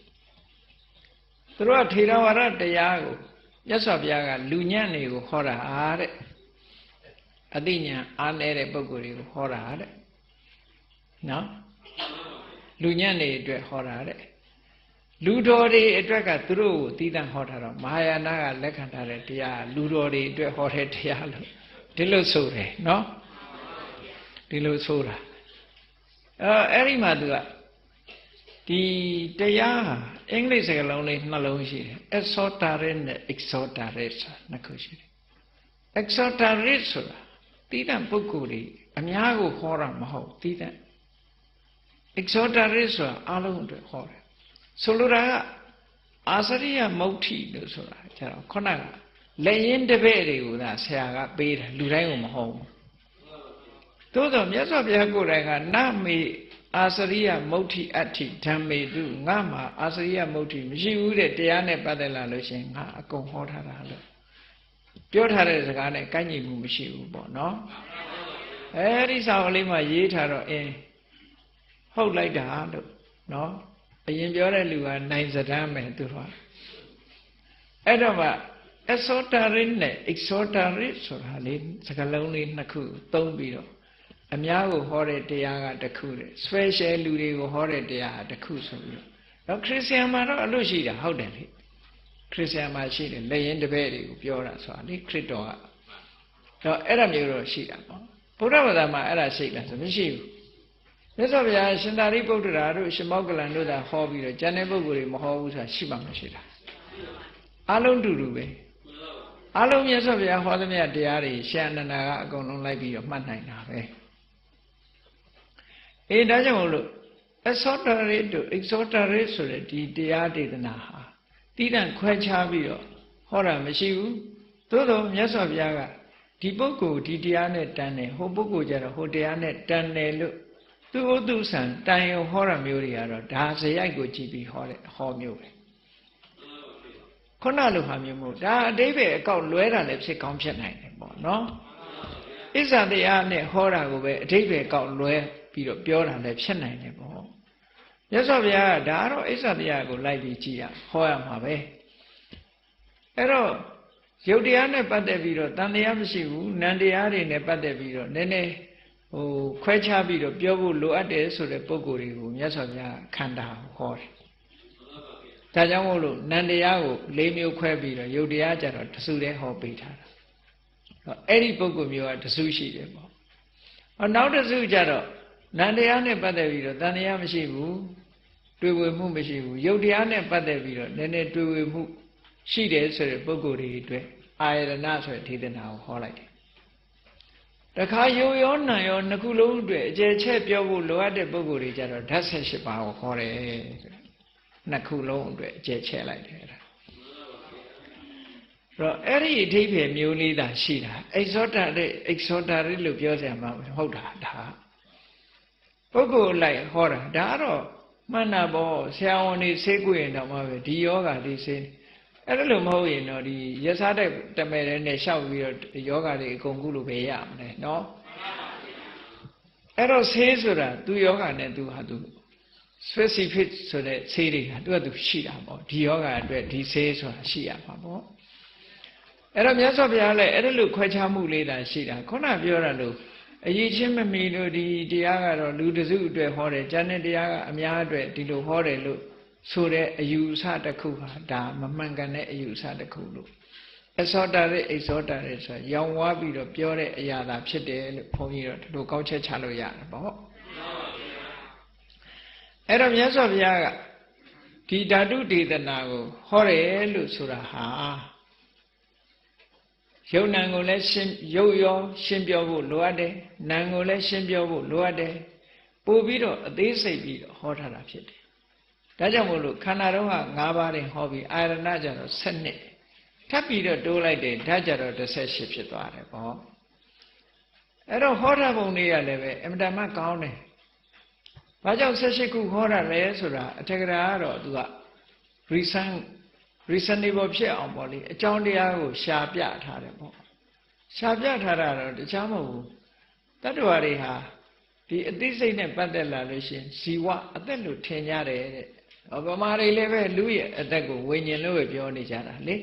သူတို့ကထေရဝါဒတရားကိုမြတ်စွာဘုရားကလူညံ့တွေကိုဟောတာတဲ့အသိဉာဏ်အားနည်းတဲ့ပုဂ္ဂိုလ်တွေကိုဟောတာတဲ့နော်လူညံ့တွေအတွက်ဟောတာတဲ့လူတော်တွေအတွက်ကသူတို့ကိုသီးသန့်ဟောတာတော့မဟာယာနကလက်ခံထားတဲ့တရားလူတော်တွေအတွက်ဟောတဲ့တရားလို့ဒီလိုဆိုတယ်နော်ဒီလိုဆိုတာအဲ့ဒီမှာသူကဒီတရားဟာအင်္ဂလိပ်စကားလုံးလေးနှလုံးရှိတယ် exhortare နဲ့ exhortare ဆိုတာနှစ်ခုရှိတယ် exhortare ဆိုတာသီးသန့်ပုဂ္ဂိုလ်တွေအများကိုဟောတာမဟုတ်သီးသန့် exhortare ဆိုတာအလုံးအတွက်ဟောတယ်ဆိုလိုတာကအာစရိယမုဋ္ဌိလို့ဆိုတာကျတော့ခုနကလက်ရင်တပည့်တွေကိုသာဆရာကပေးတယ်လူတိုင်းကိုမဟုတ်ဘူးသို့သောမြတ်စွာဘုရားကိုယ်တိုင်ကနမေအာစရိယမုဋ္ဌိအဋ္ဌိဓမ္မေတုငါမှာအာစရိယမုဋ္ဌိမရှိဘူးတဲ့တရားနဲ့ပတ်သက်လာလို့ရှင်ငါအကုန်ဟောထားတာလို့ပြောထားတဲ့စကားနဲ့ကိုက်ညီမှုမရှိဘူးပေါ့နော်အဲဒီစာအုပ်လေးမှာရေးထားတော့ဟုတ်လိုက်တာလို့နော်အရင်ပြောတဲ့လူကနိုင်စတမ်းမယ်သူတို့အဲ့တော့မှ exhortare နဲ့ exhortare ဆိုတာလေးစကားလုံးလေးနှစ်ခုသုံးပြီးတော့အများကိုဟောတဲ့တရားကတစ်ခုတဲ့ special လူတွေကိုဟောတဲ့တရားကတစ်ခုဆိုပြီးတော့ခရစ်ယာန်မှာတော့အလို့ရှိတာဟုတ်တယ်လေခရစ်ယာန်မှာရှိတယ်လက်ရင်တပည့်တွေကိုပြောတာဆိုတာလေခရစ်တော်ကတော့အဲ့ဒါမျိုးတော့ရှိတာပေါ့ဗုဒ္ဓဘာသာမှာအဲ့ဒါရှိလားဆိုမရှိဘူးမြတ်စွာဘုရားရှင်သာရိပုတ္တရာတို့ရှင်မောက္ကလန်တို့သာဟောပြီးတော့ကျန်တဲ့ပုဂ္ဂိုလ်တွေမဟောဘူးဆိုတာရှိမှမရှိတာအလုံးတူတူပဲအလုံးမြတ်စွာဘုရားဟောသမျှတရားတွေရှင်အနန္ဒာကအကုန်လုံးလိုက်ပြီးတော့မှတ်နိုင်တာပဲဒါကြောင့်မို့လို့ exhortare တို့ exhortare ဆိုတဲ့ဒီတရားဒေသနာဟာတိတန့်ခွဲခြားပြီးတော့ဟောတာမရှိဘူးသို့တော့မြတ်စွာဘုရားကဒီပုဂ္ဂိုလ်ဒီတရားနဲ့တန်တယ်ဟိုပုဂ္ဂိုလ်ကျတော့ဟိုတရားနဲ့တန်တယ်လို့သူ့ဥဒ္ဒဆံတန်ရုံဟောတာမျိုးတွေကတော့ဒါဇယိုက်ကိုကြည်ပြီးဟောတဲ့ဟောမျိုးပဲခုနလိုဟာမျိုးမဟုတ်ဒါအတိပ္ပယ်အကောက်လွဲတာလည်းဖြစ်ကောင်းဖြစ်နိုင်တယ်ပေါ့နော်ဣဇာတရားနဲ့ဟောတာကိုပဲအတိပ္ပယ်အကောက်လွဲပြီးတော့ပြောတာလည်းဖြစ်နိုင်တယ်ပေါ့ မြတ်စွာဘုရားကဒါတော့အိစ္ဆတရားကိုလိုက်ပြီးကြည်ရဟောရမှာပဲအဲ့တော့ယုတ်တရားနဲ့ပတ်သက်ပြီးတော့တန်တရားမရှိဘူးနံတရားတွေနဲ့ပတ်သက်ပြီးတော့နည်းနည်းခွဲခြားပြီးတော့ပြောဖို့လိုအပ်တယ်ဆိုတဲ့ပုံကိုယ်တွေကိုမြတ်စွာဘုရားခန္ဓာဟောတယ်ဒါကြောင့်မို့လို့နံတရားကို၄မျိုးခွဲပြီးတော့ယုတ်တရားကြတော့တစုတည်းဟောပေးထားတာအဲ့ဒီပုံကိုယ်မျိုးကတစုရှိတယ်ပေါ့နောက်တစုကြတော့နံတရားနဲ့ပတ်သက်ပြီးတော့တန်တရားမရှိဘူးတွေ့ဝေမှုမရှိဘူးယုတ်တရားနဲ့ပတ်သက်ပြီးတော့နည်းနည်းတွေ့ဝေမှုရှိတယ်ဆိုတဲ့ပုဂ္ဂိုလ်တွေအတွက်အာယတနာဆိုတဲ့ဒေသနာကိုဟောလိုက်တယ်တခါယုတ်ရောနံရောနှစ်ခုလုံးအတွက်အကျယ်ချက်ပြောဖို့လိုအပ်တဲ့ပုဂ္ဂိုလ်တွေကြတော့ဓာတ်18ပါးကိုခေါ်တယ်နှစ်ခုလုံးအတွက်အကျယ်ချက်လိုက်တယ်အဲ့တော့အဲ့ဒီအဓိပ္ပာယ်မျိုးလေးသာရှိတာexhortare လို့ပြောစရာမဟုတ်တာဒါပုဂ္ဂိုလ်လိုက်ဟောတာဒါကတော့မှန်တာပေါ့ဆရာဝန်တွေဆေးကွရင်တော့မှပဲဒီယောဂတွေဆေးအဲ့ဒါလို့မဟုတ်ရင်တော့ဒီရစားတဲ့တမဲတဲ့နဲ့ရှောက်ပြီးတော့ယောဂတွေအကုန်ကုလို့ပဲရမလဲနော်အဲ့တော့ဆေးဆိုတာသူယောဂနဲ့သူဟာသူ specific ဆိုတဲ့ဆေးတွေကသူရှိတာပေါ့ဒီယောဂအတွက်ဒီဆေးဆိုတာရှိရမှာပေါ့အဲ့တော့မြတ်စွာဘုရားလည်းအဲ့ဒါလို့ခွဲခြားမှုလေးတာရှိတာခုနပြောတာလို့အရေးချင်းမမီလို့ဒီတရားကတော့လူတစုအတွက်ဟောတယ်ဉာဏ်နဲ့တရားကအများအတွက်ဒီလိုဟောတယ်လို့ဆိုတဲ့အယူအဆတစ်ခုဟာဒါမမှန်ကန်တဲ့အယူအဆတစ်ခုလို့exhortare ဆိုတာရောင်ဝါးပြီးတော့ပြောတဲ့အရာသာဖြစ်တယ်လို့ဘုန်းကြီးတို့ဒီလိုကောက်ချက်ချလို့ရတယ်ပေါ့အဲ့တော့မြတ်စွာဘုရားကဒီဓာတုဒေသနာကိုဟောတယ်လို့ဆိုတာဟာယုတ်နံကိုလည်းရုပ်ရောရှင်းပြောဖို့လိုအပ်တယ်နံကိုလည်းရှင်းပြောဖို့လိုအပ်တယ်ပို့ပြီးတော့အသေးစိတ်ပြီးတော့ဟောထားတာဖြစ်တယ်ဒါကြောင့်မို့လို့ခန္ဓာတော့က၅ပါးတင်ဟောပြီးအာရဏကြတော့7ထပ်ပြီးတော့တိုးလိုက်တယ်ဓာတ်ကြတော့18ဖြစ်သွားတယ်ပေါ့အဲ့တော့ဟောထားပုံလေးရလည်းပဲအမှန်တမ်းကောင်းတယ်ဘာကြောင့်18ခုဟောတာလဲဆိုတာအထက်ကရာကတော့သူက reasonable ဖြစ်အောင်ပေါ့လေအကြောင်းတရားကိုရှာပြထားတယ်ပေါ့ရှာပြထားတာတော့တခြားမဟုတ်ဘူးတတ္တဝါတွေဟာဒီအသိစိတ်နဲ့ပတ်သက်လာလို့ရှိရင်ဇီဝအသက်လို့ထင်ကြတယ်တဲ့ဗမာတွေလည်းပဲလူရဲ့အသက်ကိုဝိညာဉ်လို့ပဲပြောနေကြတာလေ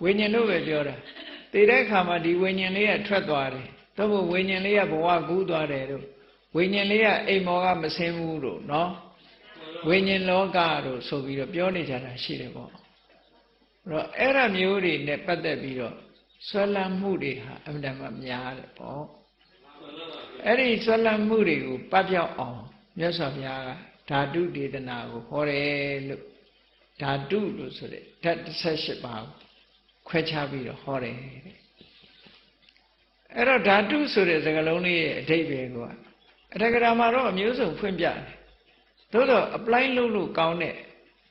ဝိညာဉ်လို့ပဲပြောတာတည်တဲ့အခါမှာဒီဝိညာဉ်လေးကထွက်သွားတယ်သို့မဟုတ်ဝိညာဉ်လေးကဘဝကူးသွားတယ်တို့ဝိညာဉ်လေးကအိမ်မောကမဆင်းဘူးတို့နော်ဝိညာဉ်လောကတို့ဆိုပြီးတော့ပြောနေကြတာရှိတယ်ပေါ့အဲ့တော့အဲ့ဒါမျိုးတွေနဲ့ပတ်သက်ပြီးတော့ဆွဲလန်းမှုတွေဟာအမှန်တမ်းများတယ်ပေါ့အဲ့ဒီဆွဲလန်းမှုတွေကိုပတ်ပြောက်အောင်မြတ်စွာဘုရားကဓာတုဒေသနာကိုဟောတယ်လို့ဓာတုလို့ဆိုတဲ့ဓာတ်18ပါးခွဲခြားပြီးတော့ဟောတယ်တဲ့အဲ့တော့ဓာတုဆိုတဲ့စကားလုံးလေးရဲ့အဓိပ္ပာယ်ကအတ္တကရာမှာတော့အမျိုးစုံဖွင့်ပြတယ်သို့တော့ apply လုပ်လို့ကောင်းတဲ့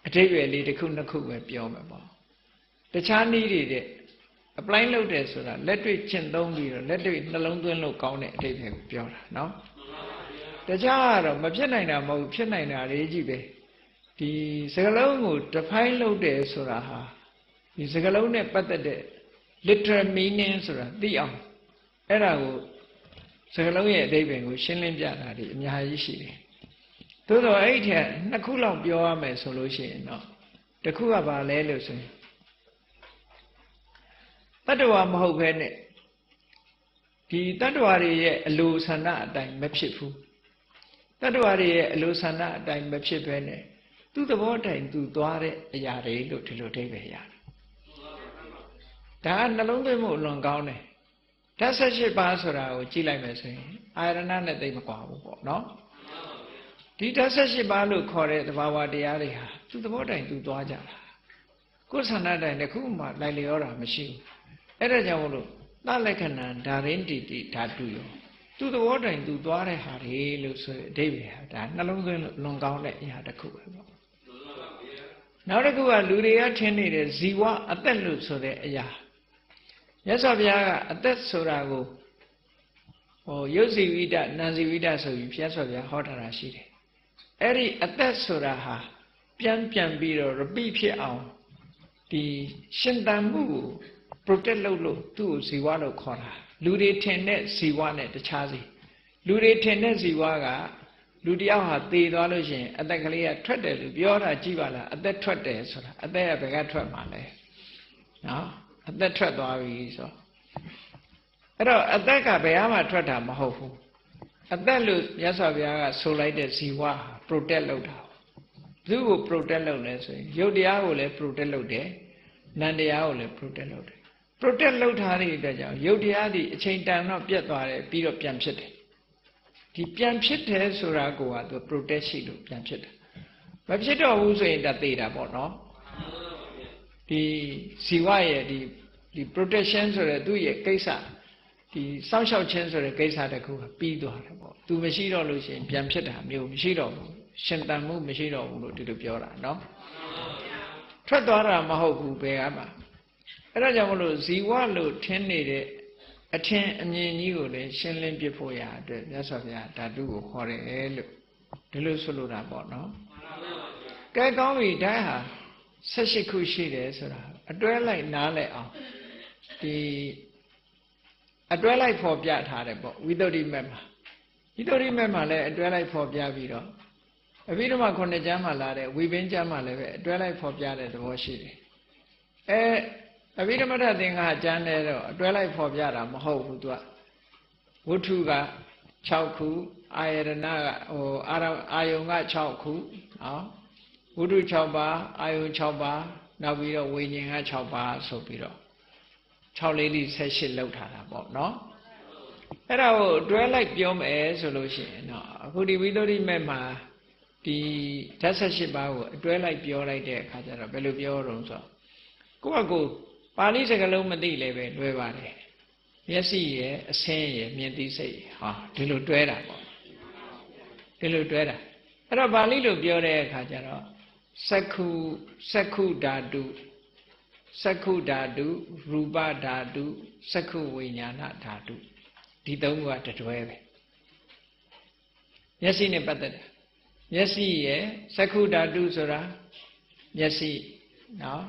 အဓိပ္ပာယ်လေးတစ်ခုနှစ်ခုပဲပြောမယ်ပေါ့တခြားနည်းတွေတဲ့ apply လုပ်တယ်ဆိုတာလက်တွေ့ကျင့်သုံးပြီးတော့လက်တွေ့နှလုံးသွင်းလို့ကောင်းတဲ့အဓိပ္ပာယ်ကိုပြောတာနော်တခြားကတော့မဖြစ်နိုင်တာမဟုတ်ဖြစ်နိုင်တာလေးကြီးပဲဒီစကားလုံးကို define လုပ်တယ်ဆိုတာဟာဒီစကားလုံးနဲ့ပတ်သက်တဲ့ literal meaning ဆိုတာသိအောင်အဲ့ဒါကိုစကားလုံးရဲ့အဓိပ္ပာယ်ကိုရှင်းလင်းပြတာဒီအများကြီးရှိတယ်သို့တော့အဲ့ဒီထက်နှစ်ခုလောက်ပြောရမယ်ဆိုလို့ရှိရင်တော့တစ်ခုကဘာလဲလို့ဆိုရင်တတ္တဝါမဟုတ်ဘဲနဲ့ဒီတတ္တဝါတွေရဲ့အလိုဆန္ဒအတိုင်းမဖြစ်ဘူးတတ္တဝါတွေရဲ့အလိုဆန္ဒအတိုင်းမဖြစ်ဘဲနဲ့သူ့သဘောတိုင်သူသွားတဲ့အရာတွေလို့ဒီလိုအဓိပ္ပာယ်ရတယ်ဒါကနှလုံးသွင်းမှုအလွန်ကောင်းတယ်ဓာတ်18ပါးဆိုတာကိုကြည့်လိုက်မယ်ဆိုရင်အာရဏနဲ့သိမကွာဘူးပေါ့နော်ဒီဓာတ်18ပါးလို့ခေါ်တဲ့သဘာဝတရားတွေဟာသူ့သဘောတိုင်သူသွားကြတာကိုယ်ဆန္ဒတိုင်တစ်ခုမှလိုက်လျောတာမရှိဘူးအဲ့ဒါကြောင့်မလို့သလက္ခဏာဓာရင်းတိတိဓာတုယောသူ့သဘောတိုင်သူသွားတဲ့ဟာတွေလို့ဆိုတဲ့အဓိပ္ပာယ်ဟာဒါနှလုံးသွင်းလွန်ကောင်းတဲ့အရာတစ်ခုပဲပေါ့နောက်တစ်ခုကလူတွေကထင်နေတဲ့ဇီဝအသက်လို့ဆိုတဲ့အရာမြတ်စွာဘုရားကအသက်ဆိုတာကိုရုပ်ဇီဝိတနာမ်ဇီဝိတဆိုပြီးမြတ်စွာဘုရားဟောထားတာရှိတယ်အဲ့ဒီအသက်ဆိုတာဟာပြန်ပြီးတော့ repeat ဖြစ်အောင်ဒီရှင်သန်မှုကို protect လုပ်လို့သူ့ကိုဇီဝလို့ခေါ်တာလူတွေထင်တဲ့ဇီဝနဲ့တခြားစီလူတွေထင်တဲ့ဇီဝက လူတယောက်ဟာသေသွားလို့ရှိရင်အသက်ကလေးကထွက်တယ်လို့ပြောတာကြည့်ပါလားအသက်ထွက်တယ်ဆိုတာအသက်ကဘယ်ကထွက်မှာလဲနော်အသက်ထွက်သွားပြီဆိုအဲ့တော့အသက်ကဘယ်မှထွက်တာမဟုတ်ဘူးအသက်လို့မြတ်စွာဘုရားကဆိုလိုက်တဲ့ဇီဝဟာ protect လုပ်တာသူ့ကို protect လုပ်လဲဆိုရင်ရုပ်တရားကိုလည်း protect လုပ်တယ်နံတရားကိုလည်း protect လုပ်တယ် protect လုပ်ထားတဲ့အတွက်ကြောင့်ရုပ်တရားဒီအချိန်တန်တော့ပြတ်သွားတယ်ပြီးတော့ပြန်ဖြစ်တယ်ဒီပြန်ဖြစ်တယ်ဆိုတာကိုကသူ protect ရှိလို့ပြန်ဖြစ်တယ်မဖြစ်တော့ဘူးဆိုရင်ဒါသေတာပေါ့နော်ဒီဇီဝရဲ့ဒီ protection ဆိုတဲ့သူ့ရဲ့ကိစ္စဒီစောင့်ရှောက်ခြင်းဆိုတဲ့ကိစ္စတခုကပြီးသွားတယ်ပေါ့သူမရှိတော့လို့ရှိရင်ပြန်ဖြစ်တာမျိုးမရှိတော့ဘူးရှင်တန်မှုမရှိတော့ဘူးလို့ဒီလိုပြောတာနော်ထွက်သွားတာမဟုတ်ဘူးဘယ်ကမှအဲ့ဒါကြောင့်မလို့ဇီဝလို့ထင်နေတဲ့အထင်အမြင်ကြီးကိုလည်းရှင်းလင်းပြဖို့ရအတွက်မြတ်စွာဘုရားဓာတုကိုခေါ်တယ်လို့ဒီလိုဆိုလိုတာပေါ့နော်ကဲကောင်းပြီဒါဟာ18ခုရှိတယ်ဆိုတာအတွဲလိုက်နားလဲအောင်ဒီအတွဲလိုက်ဖော်ပြထားတယ်ပေါ့ဝိသုဒ္ဓိမက်မှာဝိသုဒ္ဓိမက်မှာလည်းအတွဲလိုက်ဖော်ပြပြီးတော့အဘိဓမ္မာခုနှစ်ကျမ်းမှာလာတဲ့ဝိပင်းကျမ်းမှာလည်းပဲအတွဲလိုက်ဖော်ပြတဲ့သဘောရှိတယ်အဘိဓမ္မထသင်္ဃကျမ်းနဲ့တော့အတွဲလိုက်ဖော်ပြတာမဟုတ်ဘူးသူကဝတ္ထုက6ခုအာယတနာကအာယုံက6ခုနော်ဝတ္ထု6ပါးအာယုံ6ပါးနောက်ပြီးတော့ဝိညာဉ်က6ပါးဆိုပြီးတော့6လေး18လောက်ထားတာပေါ့နော်အဲ့ဒါကိုတွဲလိုက်ပြောမယ်ဆိုလို့ရှိရင်တော့အခုဒီဝိသုဒ္ဓိမက်မှာဒီဓာတ်18ပါးကိုအတွဲလိုက်ပြောလိုက်တဲ့အခါကျတော့ဘယ်လိုပြောတော့ဆိုကိုယ့်အကိုပါဠိစကားလုံးမသိလည်းပဲလွဲပါတယ်မျက်စိရဲ့အဆင်းရဲ့မြင်သိစိတ်ဟာဒီလိုတွဲတာပေါ့ဒီလိုတွဲတာအဲ့တော့ပါဠိလိုပြောတဲ့အခါကျတော့စက္ခုဓာတုစက္ခုဓာတုရူပဓာတုစက္ခုဝိညာဏဓာတုဒီသုံးခုကတွဲပဲမျက်စိနဲ့ပတ်သက်တယ်မျက်စိရဲ့စက္ခုဓာတုဆိုတာမျက်စိနော်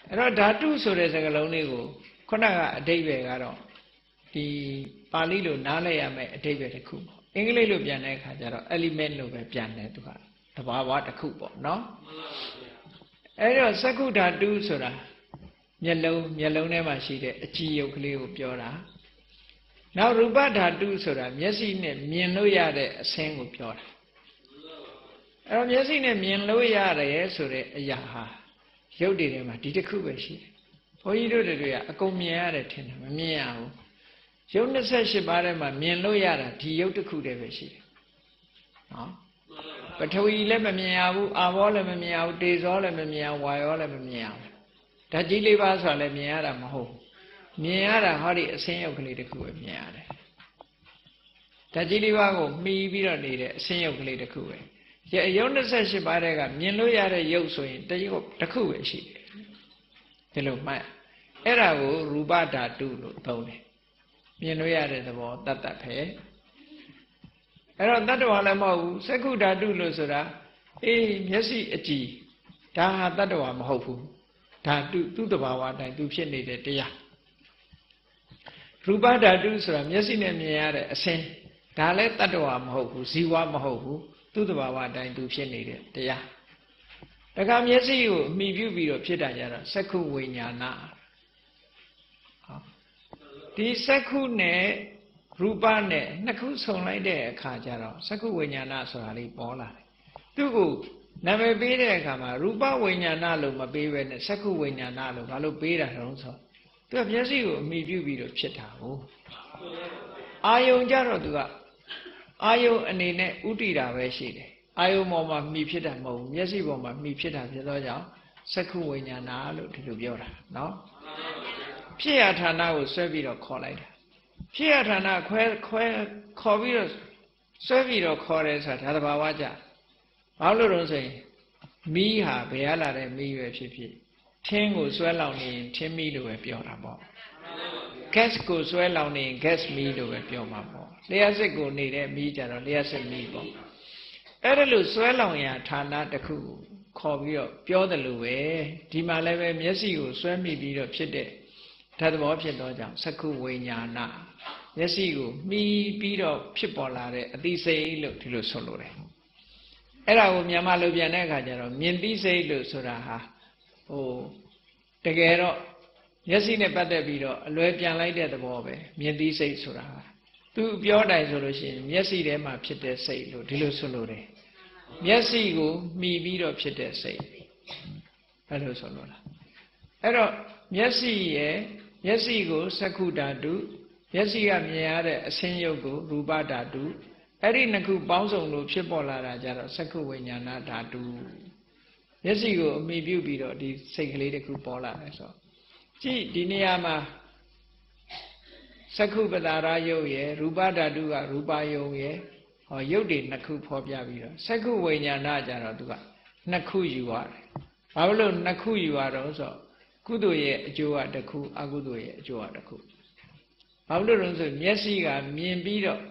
အဲ့တော့ဓာတုဆိုတဲ့စကားလုံးလေးကိုခုနကအဓိပ္ပာယ်ကတော့ဒီပါဠိလိုနားလည်ရမယ့်အဓိပ္ပာယ်တစ်ခုပေါ့အင်္ဂလိပ်လိုပြန်တဲ့အခါကျတော့ element လို့ပဲပြန်တယ်သူကသဘာဝတစ်ခုပေါ့နော်အဲ့တော့စက္ခုဓာတုဆိုတာမျက်လုံးထဲမှာရှိတဲ့အကြည်ယုတ်ကလေးကိုပြောတာနောက်ရူပဓာတုဆိုတာမျက်စိနဲ့မြင်လို့ရတဲ့အဆင်းကိုပြောတာအဲ့တော့မျက်စိနဲ့မြင်လို့ရတယ်ဆိုတဲ့အရာဟာရုပ်တွေထဲမှာဒီတစ်ခုပဲရှိတယ်ဘုန်းကြီးတို့တွေကအကုန်မြင်ရတယ်ထင်တယ်မမြင်ရဘူးရုပ်28ပါးထဲမှာမြင်လို့ရတာဒီရုပ်တစ်ခုတည်းပဲရှိတယ်နော်ပထဝီလည်းမမြင်ရဘူးအာဘောလည်းမမြင်ရဘူးတေဇောလည်းမမြင်ရဘူးဝါယောလည်းမမြင်ရဘူးဓာတ်ကြီး၄ပါးဆိုတာလည်းမြင်ရတာမဟုတ်ဘူးမြင်ရတာဟောဒီအဆင်းရုပ်ကလေးတစ်ခုပဲမြင်ရတယ်ဓာတ်ကြီး၄ပါးကိုမှီပြီးတော့နေတဲ့အဆင်းရုပ်ကလေးတစ်ခုပဲရုပ်28ပါးတဲ့ကမြင်လို့ရတဲ့ရုပ်ဆိုရင်တစ်ခုပဲရှိတယ်ဒီလိုမှတ်အဲ့ဒါကိုရူပဓာတုလို့သုံးတယ်မြင်လို့ရတဲ့သဘောတတ်ပဲအဲ့တော့တတ္တဝါလည်းမဟုတ်ဘူးစက္ခုဓာတုလို့ဆိုတာမျက်စိအကြည်ဒါဟာတတ္တဝါမဟုတ်ဘူးဓာတုသူ့တဘာဝအတိုင်းသူဖြစ်နေတဲ့တရားရူပဓာတုဆိုတာမျက်စိနဲ့မြင်ရတဲ့အဆင်းဒါလည်းတတ္တဝါမဟုတ်ဘူးဇီဝမဟုတ်ဘူးသူ့တဘာဝအတိုင်းသူဖြစ်နေတဲ့တရားတခါမျက်စိကိုအမိပြုပြီးတော့ဖြစ်တာကြတော့စက္ခုဝိညာဏဒီစက္ခုနဲ့ရူပနဲ့နှစ်ခုဆုံလိုက်တဲ့အခါကျတော့စက္ခုဝိညာဏဆိုတာလေးပေါ်လာတယ်သူ့ကိုနာမည်ပေးတဲ့အခါမှာရူပဝိညာဏလို့မပေးဘဲနဲ့စက္ခုဝိညာဏလို့ဘာလို့ပေးတာတုံးဆိုသူကမျက်စိကိုအမိပြုပြီးတော့ဖြစ်တာကိုအာယုံကြတော့သူကအာယုံအနေနဲ့ဥတည်တာပဲရှိတယ်အာယုံပေါ်မှာမှီဖြစ်တာမဟုတ်ဘူးမျက်စိပေါ်မှာမှီဖြစ်တာဖြစ်သောကြောင့်စက္ခုဝိညာဏလို့ဒီလိုပြောတာနော်ဖြစ်ရဌာနကိုဆွဲပြီးတော့ခေါ်လိုက်တာဖြစ်ရဌာနခွဲခေါ်ပြီးတော့ဆွဲပြီးတော့ခေါ်တယ်ဆိုတာဒါသဘာဝကြဘာလို့လဲဆိုရင်မီးဟာဘယ်ရလာတဲ့မီးပဲဖြစ်ဖြစ်ထင်းကိုဆွဲလောင်နေရင်ထင်းမီးလို့ပဲပြောတာပေါ့ gas ကိုဆွဲလောင်နေရင် gas မီးလို့ပဲပြောမှာပေါ့လျှပ်စစ်ကိုနေတဲ့မီးကြတော့လျှပ်စစ်မီးပေါ့အဲ့ဒါလို့ဆွဲလောင်ရာဌာနတစ်ခုခေါ်ပြီးတော့ပြောတယ်လို့ပဲဒီမှာလည်းပဲမျက်စိကိုဆွဲမိပြီးတော့ဖြစ်တဲ့ဓာတ်သဘောဖြစ်တော့ကြောင့်စက္ခုဝိညာဏ မျက်စိကိုမှီပြီးတော့ဖြစ်ပေါ်လာတဲ့အသိစိတ်လို့ဒီလိုဆိုလိုတယ်အဲ့ဒါကိုမြန်မာလိုပြန်တဲ့အခါကျတော့မြင်သိစိတ်လို့ဆိုတာဟာတကယ်တော့မျက်စိနဲ့ပတ်သက်ပြီးတော့အလွယ်ပြန်လိုက်တဲ့သဘောပဲမြင်သိစိတ်ဆိုတာဟာသူပြောတိုင်းဆိုလို့ရှိရင်မျက်စိထဲမှာဖြစ်တဲ့စိတ်လို့ဒီလိုဆိုလိုတယ်မျက်စိကိုမှီပြီးတော့ဖြစ်တဲ့စိတ်အဲ့လိုဆိုလိုတာအဲ့တော့မျက်စိကိုစက္ခုဓာတုမျက်စိကမြင်ရတဲ့အဆင်းရုပ်ကိုရူပဓာတုအဲ့ဒီနှစ်ခုပေါင်းစုံလို့ဖြစ်ပေါ်လာတာကြတော့စက္ခုဝိညာဏဓာတုမျက်စိကိုအမိပြုပြီးတော့ဒီစိတ်ကလေးတစ်ခုပေါ်လာတယ်ဆိုကြည့်ဒီနေရာမှာစက္ခုပတာရယုတ်ရယ်ရူပဓာတုကရူပယုတ်ရယ်ရုပ်တွေနှစ်ခုဖော်ပြပြီးတော့စက္ခုဝိညာဏကြတော့သူကနှစ်ခုယူရတယ်ဘာလို့နှစ်ခုယူရတော့ဆိုကုသိုလ်ရဲ့အကျိုးကတစ်ခုအကုသိုလ်ရဲ့အကျိုးကတစ်ခုဘာလို့လဲဆိုမျက်စိကမြင်ပြီးတော့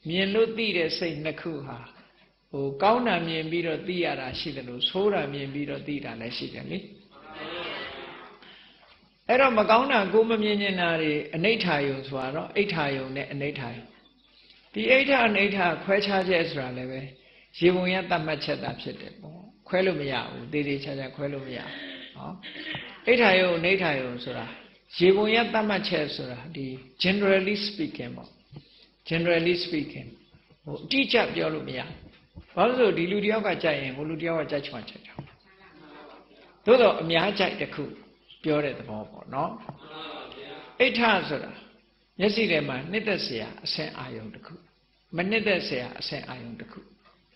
မြင်လို့သိတဲ့စိတ်နှစ်ခုဟာကောင်းတာမြင်ပြီးတော့သိရတာရှိတယ်လို့ဆိုးတာမြင်ပြီးတော့သိတာလည်းရှိတယ်လေအဲ့တော့မကောင်းတာကိုမမြင်နေတာတွေအနိဋ္ဌာယုံဆိုတာတော့အိဋ္ဌာယုံနဲ့အနိဋ္ဌာယုံဒီအိဋ္ဌာအနိဋ္ဌာခွဲခြားချက်ဆိုတာလည်းပဲရေပုံရတတ်မှတ်ချက်တာဖြစ်တယ်ပေါ့ခွဲလို့မရဘူးတေးသေးချာချာခွဲလို့မရဘူးနော်အိဋ္ဌာယုံအနိဋ္ဌာယုံဆိုတာရေပုံရတတ်မှတ်ချက်ဆိုတာဒီ generally speaking ပေါ့ generally speaking အတိအကျပြောလို့မရဘာလို့ဆိုဒီလူတယောက်ကကြိုက်ရင်ဟိုလူတယောက်ကကြိုက်ချင်ကြိုက်တယ်သို့တော့အများကြိုက်တစ်ခုပြောတဲ့သဘောပေါ့နော်အိဋ္ဌဆိုတာမျက်စိထဲမှာနှစ်သက်เสียအဆင့်အာယုံတစ်ခုမနှစ်သက်เสียအဆင့်အာယုံတစ်ခု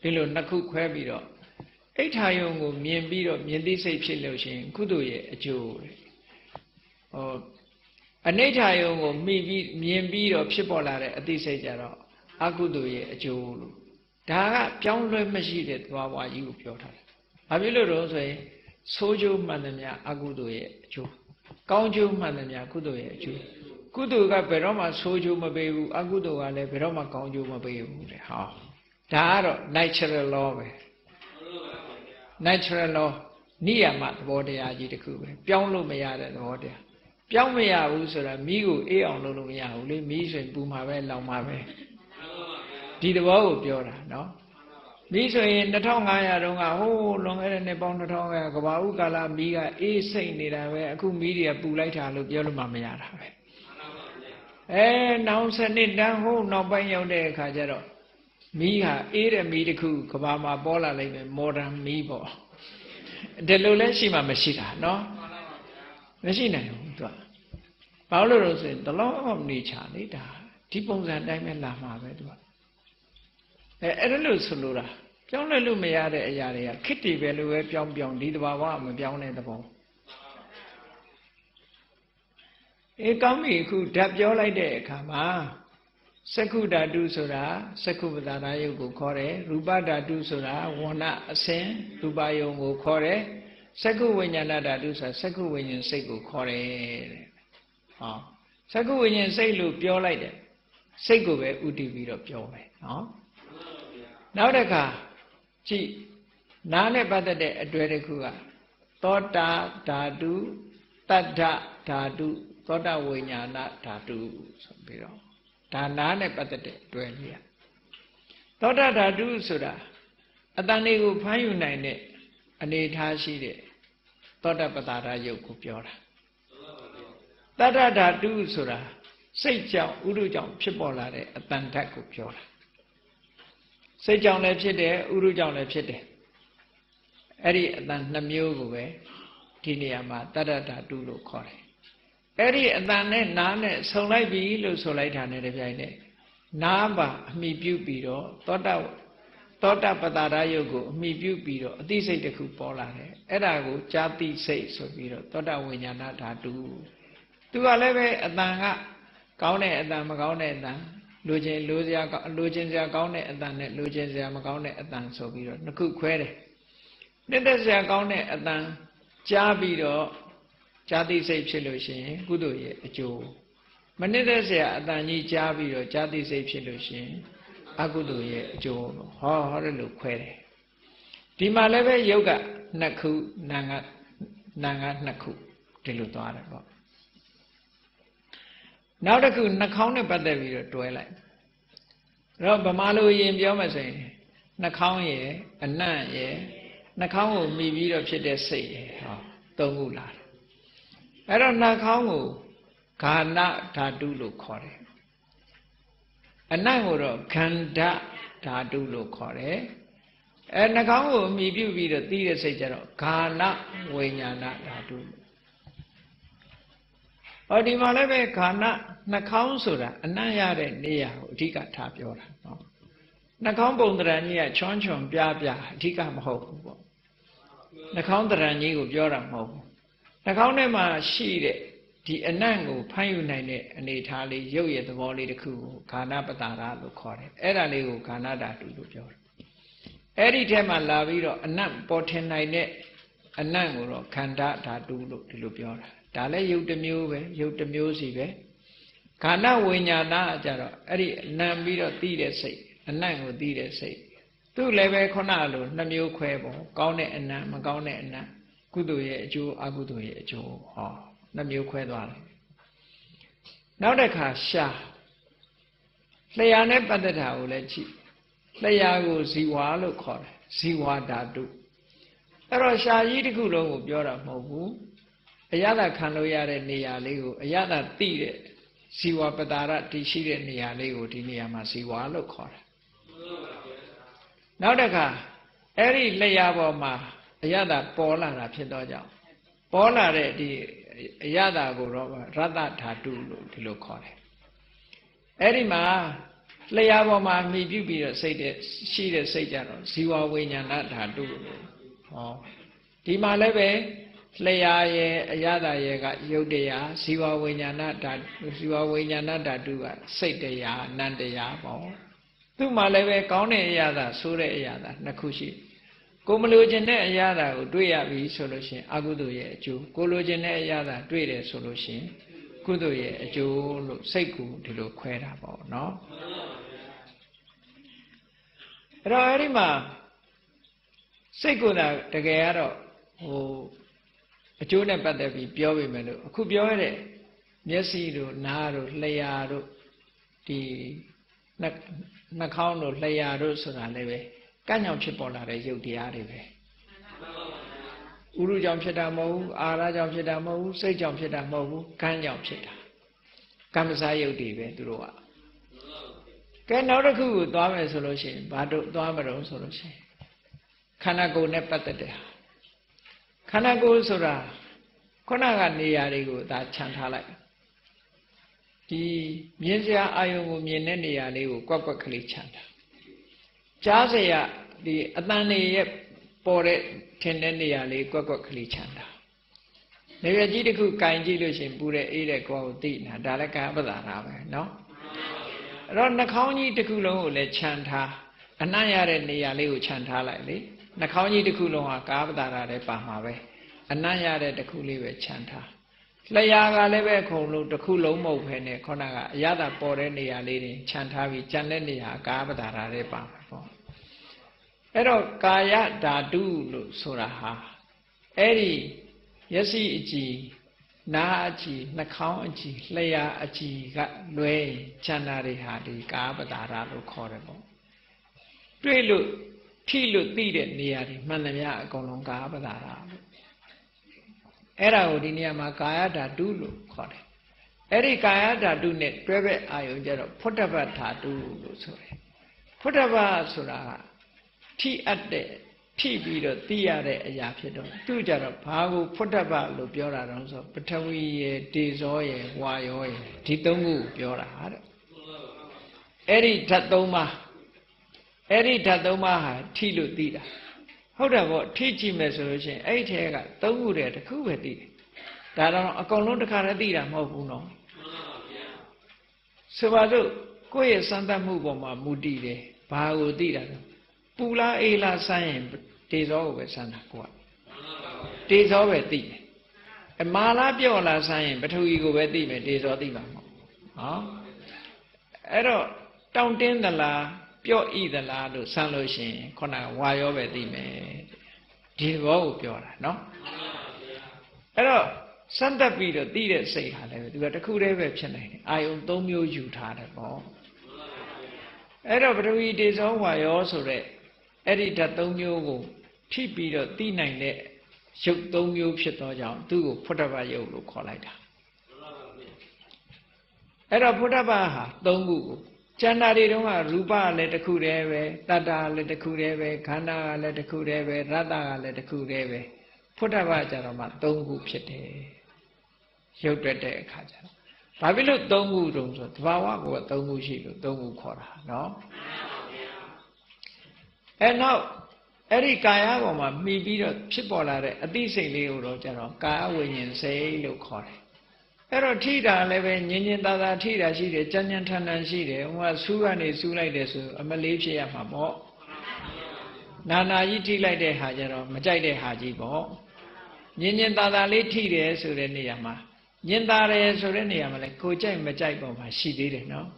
ဒီလိုနှစ်ခုခွဲပြီးတော့အိဋ္ဌာယုံကိုမြင်ပြီးတော့မြင်သိစိတ်ဖြစ်လို့ရှိရင်ကုသိုလ်ရဲ့အကျိုးအနိဋ္ဌာယုံကိုမိပြီးမြင်ပြီးတော့ဖြစ်ပေါ်လာတဲ့အသိစိတ်ကြတော့အကုသိုလ်ရဲ့အကျိုးလို့ဒါကပြောင်းလဲမရှိတဲ့သဘာဝကြီးကိုပြောထားတယ်။ဘာဖြစ်လို့တော့ဆိုရင်ဆိုးကျိုးမှန်သမျှအကုသိုလ်ရဲ့အကျိုးကောင်းကျိုးမှန်သမျှကုသိုလ်ရဲ့အကျိုးကုသိုလ်ကဘယ်တော့မှဆိုးကျိုးမပေးဘူးအကုသိုလ်ကလည်းဘယ်တော့မှကောင်းကျိုးမပေးဘူးတဲ့ဟောဒါကတော့ natural law ပဲ natural law နိယာမသဘောတရားကြီးတစ်ခုပဲပြောင်းလို့မရတဲ့သဘောတရားပြောင်းမရဘူးဆိုတာမိကိုအေးအောင်လုပ်လို့မရဘူးလေမိဆိုရင်ပူမှာပဲလောင်မှာပဲဒီသဘောကိုပြောတာနော်မိဆိုရင်2500တုန်းကဟိုးလွန်ခဲ့တဲ့နှစ်ပေါင်း2500ကဘာဥကာလမိကအေးစိတ်နေတာပဲအခုမိတွေကပူလိုက်တာလို့ပြောလို့မှမရတာပဲနောက်စနစ်တန်းဟိုးနောက်ပိုင်းရောက်တဲ့အခါကျတော့မိဟာအေးတဲ့မိတစ်ခုကဘာမှာပေါ်လာလိုက်မယ် modern မိပေါ့ဒီလိုလဲရှိမှမရှိတာနော်မရှိနိုင်ဘူးသူကဘာလို့လဲဆိုရင်တလုံးနေချလေဒါဒီပုံစံတိုင်းပဲလာမှာပဲသူကအဲ့ဒါလို့ဆိုလိုတာပြောင်းလဲလို့မရတဲ့အရာတွေကခစ်တည်ပဲလို့ပဲပြောင်းဒီတဘာဝမပြောင်းတဲ့သဘောကောင်းပြီအခုဓာတ်ပြောလိုက်တဲ့အခါမှာစက္ခုဓာတုဆိုတာစက္ခုပတာရယုတ်ကိုခေါ်တယ်ရူပဓာတုဆိုတာဝဏအစင်ရူပယုံကိုခေါ်တယ်စက္ခုဝိညာဏဓာတုဆိုတာစက္ခုဝိညာဉ်စိတ်ကိုခေါ်တယ်တဲ့ဟောစက္ခုဝိညာဉ်စိတ်လို့ပြောလိုက်တယ်စိတ်ကိုပဲဥတည်ပြီးတော့ပြောမယ်နော်နောက်တစ်ခါကြည့်နားနဲ့ပတ်သက်တဲ့အတွေ့တစ်ခုကသောတာဓာတုတတ္ထဓာတုသောတာဝိညာဏဓာတုဆိုပြီးတော့ဒါနားနဲ့ပတ်သက်တဲ့အတွေ့လေးရသောတာဓာတုဆိုတာအတန်လေးကိုဖမ်းယူနိုင်တဲ့အနေထားရှိတဲ့သောတာပတ္တာရယုတ်ကိုပြောတာတတ္ထဓာတုဆိုတာစိတ်ကြောင့်ဥဒုကြောင့်ဖြစ်ပေါ်လာတဲ့အတန်ဓာတ်ကိုပြောတာစိတ်ကြောင့်လည်းဖြစ်တယ်ဥဒုကြောင့်လည်းဖြစ်တယ်အဲ့ဒီအတန်နှစ်မျိုးကိုပဲဒီနေရာမှာတတ္တဓာတုလို့ခေါ်တယ်အဲ့ဒီအတန်နဲ့နားနဲ့ဆုံလိုက်ပြီလို့ဆိုလိုက်တာနဲ့တပြိုင်နက်နားပါအမိပြုပြီးတော့သောတာပတ္တာရယုတ်ကိုအမိပြုပြီးတော့အသိစိတ်တစ်ခုပေါ်လာတယ်အဲ့ဒါကိုဇာတိစိတ်ဆိုပြီးတော့သောတာဝိညာဏဓာတုသူကလည်းပဲအတန်ကကောင်းတဲ့အတန်မကောင်းတဲ့အတန်လိုချင်စရာကောင်းတဲ့အတန်နဲ့လိုချင်စရာမကောင်းတဲ့အတန်ဆိုပြီးတော့နှစ်ခုခွဲတယ်နှစ်သက်စရာကောင်းတဲ့အတန်ကြားပြီးတော့ဇာတိစိတ်ဖြစ်လို့ရှိရင်ကုသိုလ်ရဲ့အကျိုးမနှစ်သက်စရာအတန်ကြီးကြားပြီးတော့ဇာတိစိတ်ဖြစ်လို့ရှိရင်အကုသိုလ်ရဲ့အကျိုးဟောတယ်လို့ခွဲတယ်ဒီမှာလည်းပဲယုတ်ကနှစ်ခုနာငါနှစ်ခုဒီလိုသွားတယ်ပေါ့ နောက်တစ်ခုနှာခေါင်းနဲ့ပတ်သက်ပြီးတော့တွဲလိုက်တော့ဗမာလိုရင်ပြောမှဆိုရင်နှာခေါင်းရယ်အနံ့ရယ်နှာခေါင်းကိုမိပြီးတော့ဖြစ်တဲ့စိတ်ရယ်ဟောသုံးခုလာတယ်အဲ့တော့နှာခေါင်းကိုဂါနဓာတုလို့ခေါ်တယ်အနံ့ကိုတော့ခန္ဓာဓာတုလို့ခေါ်တယ်နှာခေါင်းကိုအမိပြုပြီးတော့သိတဲ့စိတ်ကြတော့ဂါနဝိညာဏဓာတုဟောဒီမှာလည်းပဲဂါနနှာခေါင်းဆိုတာအနံ့ရတဲ့နေရာကိုအဓိကထားပြောတာနော်နှာခေါင်းပုံတရံကြီးကချွန်းချွန်ပြပြအဓိကမဟုတ်ဘူးပေါ့နှာခေါင်းတရံကြီးကိုပြောတာမဟုတ်ဘူးနှာခေါင်းထဲမှာရှိတဲ့ဒီအနံ့ကိုဖမ်းယူနိုင်တဲ့အနေထားလေးရုပ်ရဲ့သဘောလေးတစ်ခုကိုဂါနပတာရလို့ခေါ်တယ်အဲ့ဒါလေးကိုဂါနဓာတုလို့ပြောတယ်အဲ့ဒီထဲမှာလာပြီးတော့အနံ့ပေါ်ထင်နိုင်တဲ့အနံ့ကိုတော့ခန္ဓာဓာတုလို့ဒီလိုပြောတာဒါလည်းရုပ်တစ်မျိုးပဲရုပ်တစ်မျိုးစီပဲခန္ဓာဝိညာဏအကြတော့အဲ့ဒီအနံ့ပြီးတော့သိတဲ့စိတ်အနံ့ကိုသိတဲ့စိတ်သူ့လည်းပဲခုနလိုနှစ်မျိုးခွဲပေါ့ကောင်းတဲ့အနံ့မကောင်းတဲ့အနံ့ကုသိုလ်ရဲ့အကျိုးအကုသိုလ်ရဲ့အကျိုးဟောနှစ်မျိုးခွဲသွားတယ်နောက်တစ်ခါရှာလျှာနဲ့ပတ်သက်တာကိုလည်းကြည့်လျှာကိုဇီဝါလို့ခေါ်တယ်ဇီဝဓာတုအဲ့တော့ရှာကြီးတစ်ခုလုံးကိုပြောတာမဟုတ်ဘူးအယတာခံလို့ရတဲ့နေရာလေးကိုအယတာသိတဲ့ဇီဝပတာရတည်ရှိတဲ့နေရာလေးကိုဒီနေရာမှာဇီဝါလို့ခေါ်တယ်နောက်တစ်ခါအဲ့ဒီလျှာပေါ်မှာအယတာပေါ်လာတာဖြစ်တော့ကြောင့်ပေါ်လာတဲ့ဒီအယတာကိုတော့ရတ္တဓာတုလို့ဒီလိုခေါ်တယ်အဲ့ဒီမှာလျှာပေါ်မှာမိပြုပြီးတော့စိတ်တဲ့ရှိတဲ့စိတ်ကြတော့ဇီဝဝိညာဏဓာတုလို့ဟောဒီမှာလည်းပဲလျှာရဲ့အယတာရဲ့ကယုတ်တရားဇီဝဝိညာဏဓာတုဇီဝဝိညာဏဓာတုကစိတ်တရားအနန္တရားပေါ့သူ့မှာလည်းပဲကောင်းတဲ့အယတာဆိုးတဲ့အယတာနှစ်ခုရှိကိုမလိုချင်တဲ့အရာတာကိုတွေ့ရပြီဆိုလို့ရှိရင်အကုသိုလ်ရဲ့အကျိုးကိုလိုချင်တဲ့အရာတာတွေ့တယ်ဆိုလို့ရှိရင်ကုသိုလ်ရဲ့အကျိုးလို့စိတ်ကိုဒီလိုခွဲတာပေါ့နော်အဲ့တော့အဲ့ဒီမှာစိတ်ကိုယ်တကယ်ကတော့အကျိုးနဲ့ပတ်သက်ပြီးပြောပေမဲ့လို့အခုပြောရတဲ့မျက်စိတို့နားတို့လျှာတို့ဒီနှာခေါင်းတို့လျှာတို့ဆိုတာလည်းပဲကံ့ကြောင့်ဖြစ်ပေါ်လာတဲ့ရုပ်တရားတွေပဲဥရုကြောင့်ဖြစ်တာမဟုတ်ဘူးအာရကြောင့်ဖြစ်တာမဟုတ်ဘူးစိတ်ကြောင့်ဖြစ်တာမဟုတ်ဘူးကံကြောင့်ဖြစ်တာကံမစားရုပ်တွေပဲသူတို့ကကဲနောက်တစ်ခုကိုသွားမယ်ဆိုလို့ရှိရင်ဘာတို့သွားမလို့ဆိုလို့ရှိရင်ခန္ဓာကိုယ်နဲ့ပတ်သက်တဲ့ခန္ဓာကိုယ်ဆိုတာခုနကနေရာတွေကိုဒါခြံထားလိုက်ဒီမြင်စရာအာယုံကိုမြင်တဲ့နေရာလေးကိုကွက်ကွက်ကလေးခြံထားကြားစရာဒီအတန်တွေရဲ့ပေါ်တဲ့ထင်တဲ့နေရာလေးကွက်ကွက်ကလေးခြံထားနေရာကြီးတစ်ခုကင်ကြည့်လို့ရှိရင်ပူတဲ့အေးတဲ့ကိုယ်ကိုသိနေတာဒါလည်းကာယပဒါနာပဲเนาะအဲ့တော့နှာခေါင်းကြီးတစ်ခုလုံးကိုလည်းခြံထားအနံ့ရတဲ့နေရာလေးကိုခြံထားလိုက်လေနှာခေါင်းကြီးတစ်ခုလုံးဟာကာယပဒါနာလည်းပါမှာပဲအနံ့ရတဲ့တစ်ခုလေးပဲခြံထားလျှာကလည်းပဲခုံလို့တစ်ခုလုံးမဟုတ်ဘဲနဲ့ခုနကအရသာပေါ်တဲ့နေရာလေးတွေခြံထားပြီးကြံတဲ့နေရာကာယပဒါနာလည်းပါမှာပေါ့အဲ့တော့ကာယဓာတုလို့ဆိုတာဟာအဲ့ဒီမျက်စိအကြည်နားအကြည်နှာခေါင်းအကြည်လျှာအကြည်ကလွဲခြံတာတွေဟာဒီကာယပဒါနာလို့ခေါ်တယ်ပေါ့တွေ့လို့ထိလို့သိတဲ့နေရာတွေမှန်သမျှအကုန်လုံးကာယပဒါနာလို့အဲ့ဒါကိုဒီနေရာမှာကာယဓာတုလို့ခေါ်တယ်အဲ့ဒီကာယဓာတုနဲ့တွဲဘက်အာယုံကျတော့ဖုတ္တပ္ပဓာတုလို့ဆိုတယ်ဖုတ္တပ္ပဆိုတာထိအပ်တဲ့ထိပြီးတော့သိရတဲ့အရာဖြစ်တော့သူကြတော့ဘာကိုဖုတ္တပ္ပလို့ပြောတာတော့ဆိုပထဝီရယ်တေဇောရယ်ဝါယောရယ်ဒီသုံးခုကိုပြောတာတဲ့အဲ့ဒီဓာတ်သုံးပါးအဲ့ဒီဓာတ်သုံးပါးဟာထိလို့သိတာဟုတ်တယ်ပေါ့ထိကြည့်မယ်ဆိုလို့ရှိရင်အဲ့ဒီထဲကသုံးခုတည်းတစ်ခုပဲသိတယ်ဒါတော့အကုန်လုံးတစ်ခါတည်းသိတာမဟုတ်ဘူးနော်ဆိုပါစို့ကိုယ့်ရဲ့စမ်းသပ်မှုပေါ်မှာမူတည်တယ်ဘာကိုသိတာလဲပူလားအေးလားစမ်းရင်တေဇောကိုပဲစမ်းတာကိုကတေဇောပဲသိတယ်အမာလားပြော့လားစမ်းရင်ပထဝီကိုပဲသိမယ်တေဇောသိမှာမဟုတ်ဟောအဲ့တော့တောင့်တင်းသလားပြော့ဤသလားလို့စမ်းလို့ရှိရင်ခုနကဝါရောပဲသိမယ်ဒီဘောကိုပြောတာနော်အဲ့တော့ စမ်းတက်ပြီးတော့သိတဲ့စိတ်ဟာလည်းသူကတခုတည်းပဲဖြစ်နိုင်တယ်အာယုံ၃မျိုးယူထားတယ်ပေါ့အဲ့တော့ပထဝီတေဇောဝါယောဆိုတဲ့အဲ့ဒီဓာတ်၃မျိုးကိုထိပြီးတော့သိနိုင်တဲ့ရုပ်၃မျိုးဖြစ်သောကြောင့်သူ့ကိုဖုဒ္ဓဘာယုတ်လို့ခေါ်လိုက်တာအဲ့တော့ဖုဒ္ဓဘာဟာ၃ခုကိုကျန်တာတွေတုန်းကရူပကလည်းတစ်ခုတည်းပဲတတ္တကလည်းတစ်ခုတည်းပဲခန္ဓာကလည်းတစ်ခုတည်းပဲရတ္တကလည်းတစ်ခုတည်းပဲဖုဒ္ဓဘာကြတော့မှ၃ခုဖြစ်တယ်ရုပ်တွေ့တဲ့အခါကျတော့ဘာဖြစ်လို့၃ခုတုံးဆိုသဘာဝကို၃ခုရှိလို့၃ခုခေါ်တာနော်အဲ့နောက်အဲ့ဒီကာယပေါ်မှာမှီပြီးတော့ဖြစ်ပေါ်လာတဲ့အသိစိတ်လေးကိုတော့ကျတော့ကာယဝိညာဉ်စိတ်လို့ခေါ်တယ်အဲ့တော့ထိတာလည်းပဲညင်ညင်သာသာထိတာရှိတယ်ကြမ်းကြမ်းထန်ထန်ရှိတယ်ဟိုကဆူးကနေဆူးလိုက်တယ်ဆိုအမလေးဖြစ်ရမှာပေါ့နာနာကြီးထိလိုက်တဲ့ဟာကျတော့မကြိုက်တဲ့ဟာကြီးပေါ့ညင်ညင်သာသာလေးထိတယ်ဆိုတဲ့နေရာမှာညင်သာတယ်ဆိုတဲ့နေရာမှာလည်းကိုကြိုက်မကြိုက်ပေါ်မှာရှိသေးတယ်နော်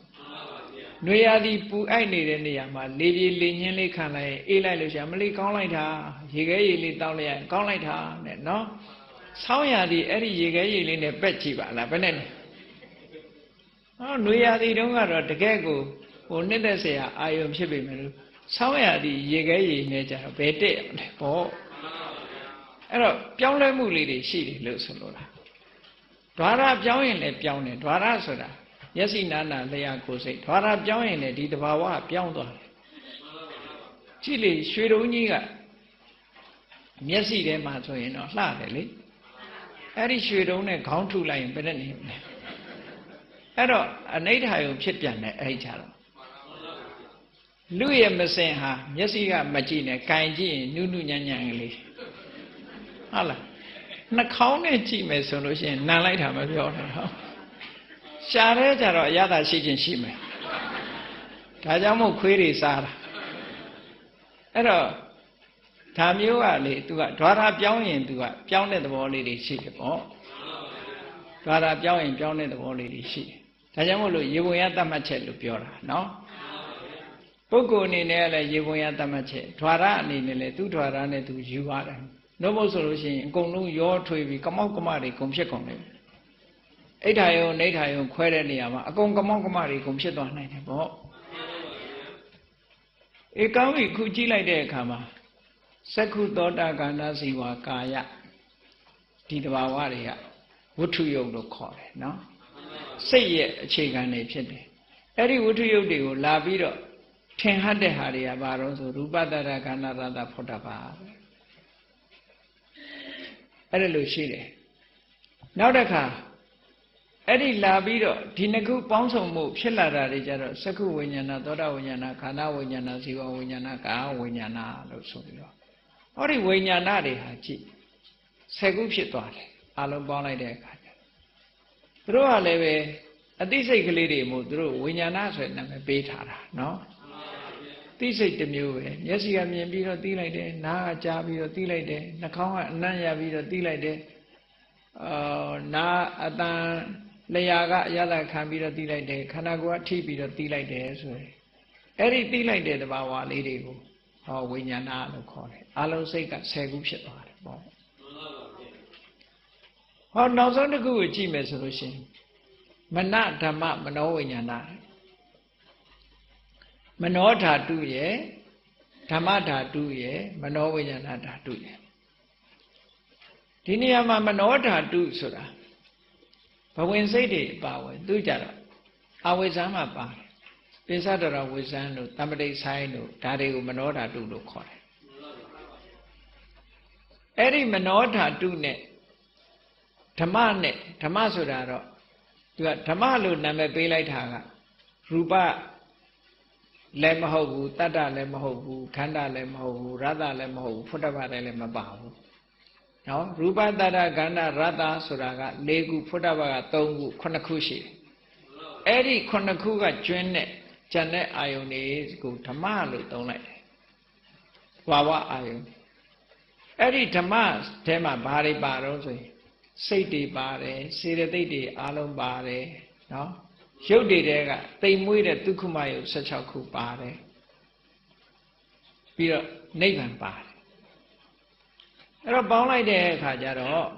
နွေရာသီပူအိုက်နေတဲ့နေရာမှာလေပြေလေညင်းလေးခံလိုက်အေးလိုက်လို့ရှိရင်မလေးကောင်းလိုက်တာရေခဲရေလေးတောက်လိုက်ရင်ကောင်းလိုက်တာနဲ့နော်ဆောင်းရာသီအဲ့ဒီရေခဲရေလေးနဲ့ပက်ကြည့်ပါလားဘယ်နဲ့လဲနွေရာသီတုန်းကတော့တကယ်ကိုဟိုနှစ်သက်เสียအာယုံဖြစ်ပေမဲ့လို့ဆောင်းရာသီရေခဲရေနဲ့ကြတော့ဘယ်တက်ရမလဲပေါ့အဲ့တော့ပြောင်းလဲမှုလေးတွေရှိတယ်လို့ဆိုလိုတာဓာရပြောင်းရင်လည်းပြောင်းတယ်ဓာရဆိုတာမျက်စိနာနာလျှာကိုယ်စိတ်ဓာရပြောင်းရင်လည်းဒီတဘာဝပြောင်းသွားတယ်ကြည့်လေရွှေတုံးကြီးကမျက်စိထဲမှာဆိုရင်တော့လှတယ်လေအဲ့ဒီရွှေတုံးနဲ့ခေါင်းထုလိုက်ရင်ဘယ်နဲ့နေမလဲအဲ့တော့အနိဋ္ဌာယုံဖြစ်ပြန်တယ်အဲ့ကြတော့လူရဲ့မစင်ဟာမျက်စိကမကြည့်နဲ့ကင်ကြည့်ရင်နုနုညံ့ညံ့ကလေးဟုတ်လားနှာခေါင်းနဲ့ကြည့်မယ်ဆိုလို့ရှိရင်နံလိုက်တာမပြောနဲ့ဟောရှားရဲကြတော့အရသာရှိခြင်းရှိမယ်ဒါကြောင့်မို့ခွေးတွေစားတာအဲ့တော့ဒါမျိုးကလေ तू ကဓာရပြောင်းရင် तू ကပြောင်းတဲ့သဘောလေးတွေရှိတယ်ပေါ့ဓာရပြောင်းရင်ပြောင်းတဲ့သဘောလေးတွေရှိတယ်ဒါကြောင့်မို့လို့ရေပုံရတတ်မှတ်ချက်လို့ပြောတာနော်ပုဂ္ဂိုလ်အနေနဲ့လည်းရေပုံရတတ်မှတ်ချက်ဓာရအနေနဲ့လည်းသူ့ဓာရနဲ့ तू ယူရတယ်နှုတ်မို့ဆိုလို့ရှိရင်အကုန်လုံးရောထွေးပြီးကမောက်ကမတွေကုန်ဖြစ်ကုန်တယ်အိဋ္ဌာယုံနိဋ္ဌာယုံခွဲတဲ့နေရာမှာအကုန်ကမောက်ကမတွေကုန်ဖြစ်သွားနိုင်တယ်ပေါ့ဧကံဝိခုကြည့်လိုက်တဲ့အခါမှာသက္ခုသောတာကန္နာစီဝါကာယဒီတဘာဝတွေကဝတ္ထုယုတ်လို့ခေါ်တယ်နော်စိတ်ရဲ့အခြေခံတွေဖြစ်တယ်အဲ့ဒီဝတ္ထုယုတ်တွေကိုလာပြီးတော့ထင်ဟတ်တဲ့ဟာတွေကဘာလို့ဆိုရူပတ္တရကန္နာရတ္တဖုဒ္ဓဘာအဲ့ဒါလို့ရှိတယ်နောက်တစ်ခါအဲ့ဒီလာပြီးတော့ဒီနှစ်ခုပေါင်းစုံမှုဖြစ်လာတာတွေကြတော့သက္ခုဝိညာဏသောတာဝိညာဏခန္ဓာဝိညာဏဇီဝဝိညာဏကာဝိညာဏလို့ဆိုပြီးတော့ဟောဒီဝိညာဏတွေဟာကြည့်10ခုဖြစ်သွားတယ်အလုံးပေါင်းလိုက်တဲ့အခါကျသူတို့ကလည်းပဲအသိစိတ်ကလေးတွေမို့သူတို့ဝိညာဏဆိုတဲ့နာမည်ပေးထားတာနော်သိစိတ်တစ်မျိုးပဲမျက်စိကမြင်ပြီးတော့သိလိုက်တယ်နားကကြားပြီးတော့သိလိုက်တယ်နှာခေါင်းကအနံ့ရပြီးတော့သိလိုက်တယ်နားအတန်လျှာကအရသာခံပြီးတော့သိလိုက်တယ်ခန္ဓာကိုယ်ကထိပြီးတော့သိလိုက်တယ်ဆိုရင်အဲ့ဒီသိလိုက်တဲ့သဘာဝလေးတွေကိုဟောဝိညာဏလို့ခေါ်တယ်အလုံးစိတ်က10ခုဖြစ်သွားတယ်ပေါ့ဟောနောက်ဆုံးတစ်ခုကိုကြည့်မယ်ဆိုလို့ရှိရင်မနဓမ္မမနောဝိညာဏမနောဓာတုရဲ့ဓမ္မဓာတုရဲ့မနောဝိညာဏဓာတုရဲ့ဒီနေရာမှာမနောဓာတုဆိုတာဘဝင်စိတ်တွေပါဝင်သူကြတော့အဝိဇ္ဇာမှာပါတယ်ပိဿဒရဝိဇ္ဇံလို့တမ္ပတိဆိုင်လို့ဒါတွေကိုမနောဓာတုလို့ခေါ်တယ်အဲ့ဒီမနောဓာတုနဲ့ဓမ္မဆိုတာတော့သူကဓမ္မလို့နာမည်ပေးလိုက်တာကရူပလည်းမဟုတ်ဘူးတတ္တလည်းမဟုတ်ဘူးခန္ဓာလည်းမဟုတ်ဘူးရတ္တလည်းမဟုတ်ဘူးဖုဒ္ဓဘာလည်းမပါဘူးနော်ရူပတတ္တခန္ဓာရတ္တဆိုတာက၄ခုဖုဒ္ဓဘာက၃ခု9ခုရှိတယ်အဲ့ဒီ9ခုကကျွင်းတဲ့ဉာဏ်နဲ့အာယုန်တွေကိုဓမ္မလို့သုံးလိုက်တယ်ဘာဝအာယုန်အဲ့ဒီဓမ္မထဲမှာဘာတွေပါတော့ဆိုရင်စိတ်တွေပါတယ်စေတသိက်တွေအလုံးပါတယ်နော်ရုပ်တွေတဲကတိမ်မွေးတဲ့ဒုက္ခမယုတ်16ခုပါတယ်ပြီးတော့နိဗ္ဗာန်ပါတယ်အဲ့တော့ပေါင်းလိုက်တဲ့အခါကျတော့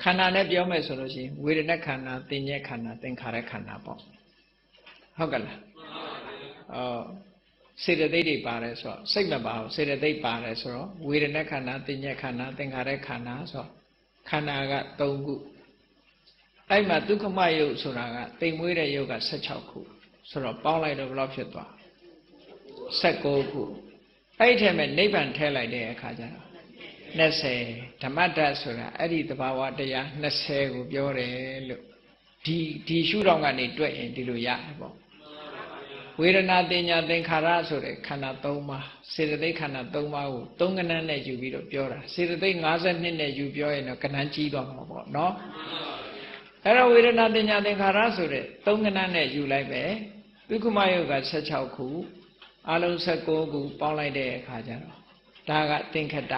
ခန္ဓာနဲ့ပြောမယ်ဆိုလို့ရှိရင်ဝေဒနာခန္ဓာသင်ညက်ခန္ဓာသင်္ခါရခန္ဓာပေါ့ဟုတ်ကလားစေတသိက်တွေပါတယ်ဆိုတော့စိတ်မပါဘူးစေတသိက်ပါတယ်ဆိုတော့ဝေဒနာခန္ဓာသင်ညက်ခန္ဓာသင်္ခါရခန္ဓာဆိုတော့ခန္ဓာက3ခုအဲ့မှာဒုက္ခမယုတ်ဆိုတာကတိမ်မွေးတဲ့ယုတ်က16ခုဆိုတော့ပေါင်းလိုက်တော့ဘယ်လောက်ဖြစ်သွား19ခုအဲ့ထဲမှာနိဗ္ဗာန်ထဲလိုက်တဲ့အခါကျတော့20ဓမ္မတ္တဆိုတာအဲ့ဒီသဘာဝတရား20ကိုပြောတယ်လို့ဒီရှုထောင့်ကနေတွေ့ရင်ဒီလိုရတယ်ပေါ့ဝေဒနာတင်ညာသင်္ခါရဆိုတဲ့ခန္ဓာ3ပါးစေတသိက်ခန္ဓာ3ပါးကို3ကဏ္ဍနဲ့ယူပြီးတော့ပြောတာစေတသိက်52နဲ့ယူပြောရင်တော့ကဏ္ဍကြီးသွားမှာပေါ့နော်အဲ့တော့ဝေဒနာတင်ညာသင်္ခါရဆိုတဲ့3ကဏ္ဍနဲ့ယူလိုက်ပဲဒုက္ခမယုတ်က16ခုအလုံး19ခုပေါင်းလိုက်တဲ့အခါကျတော့ဒါကသင်္ခတ္တ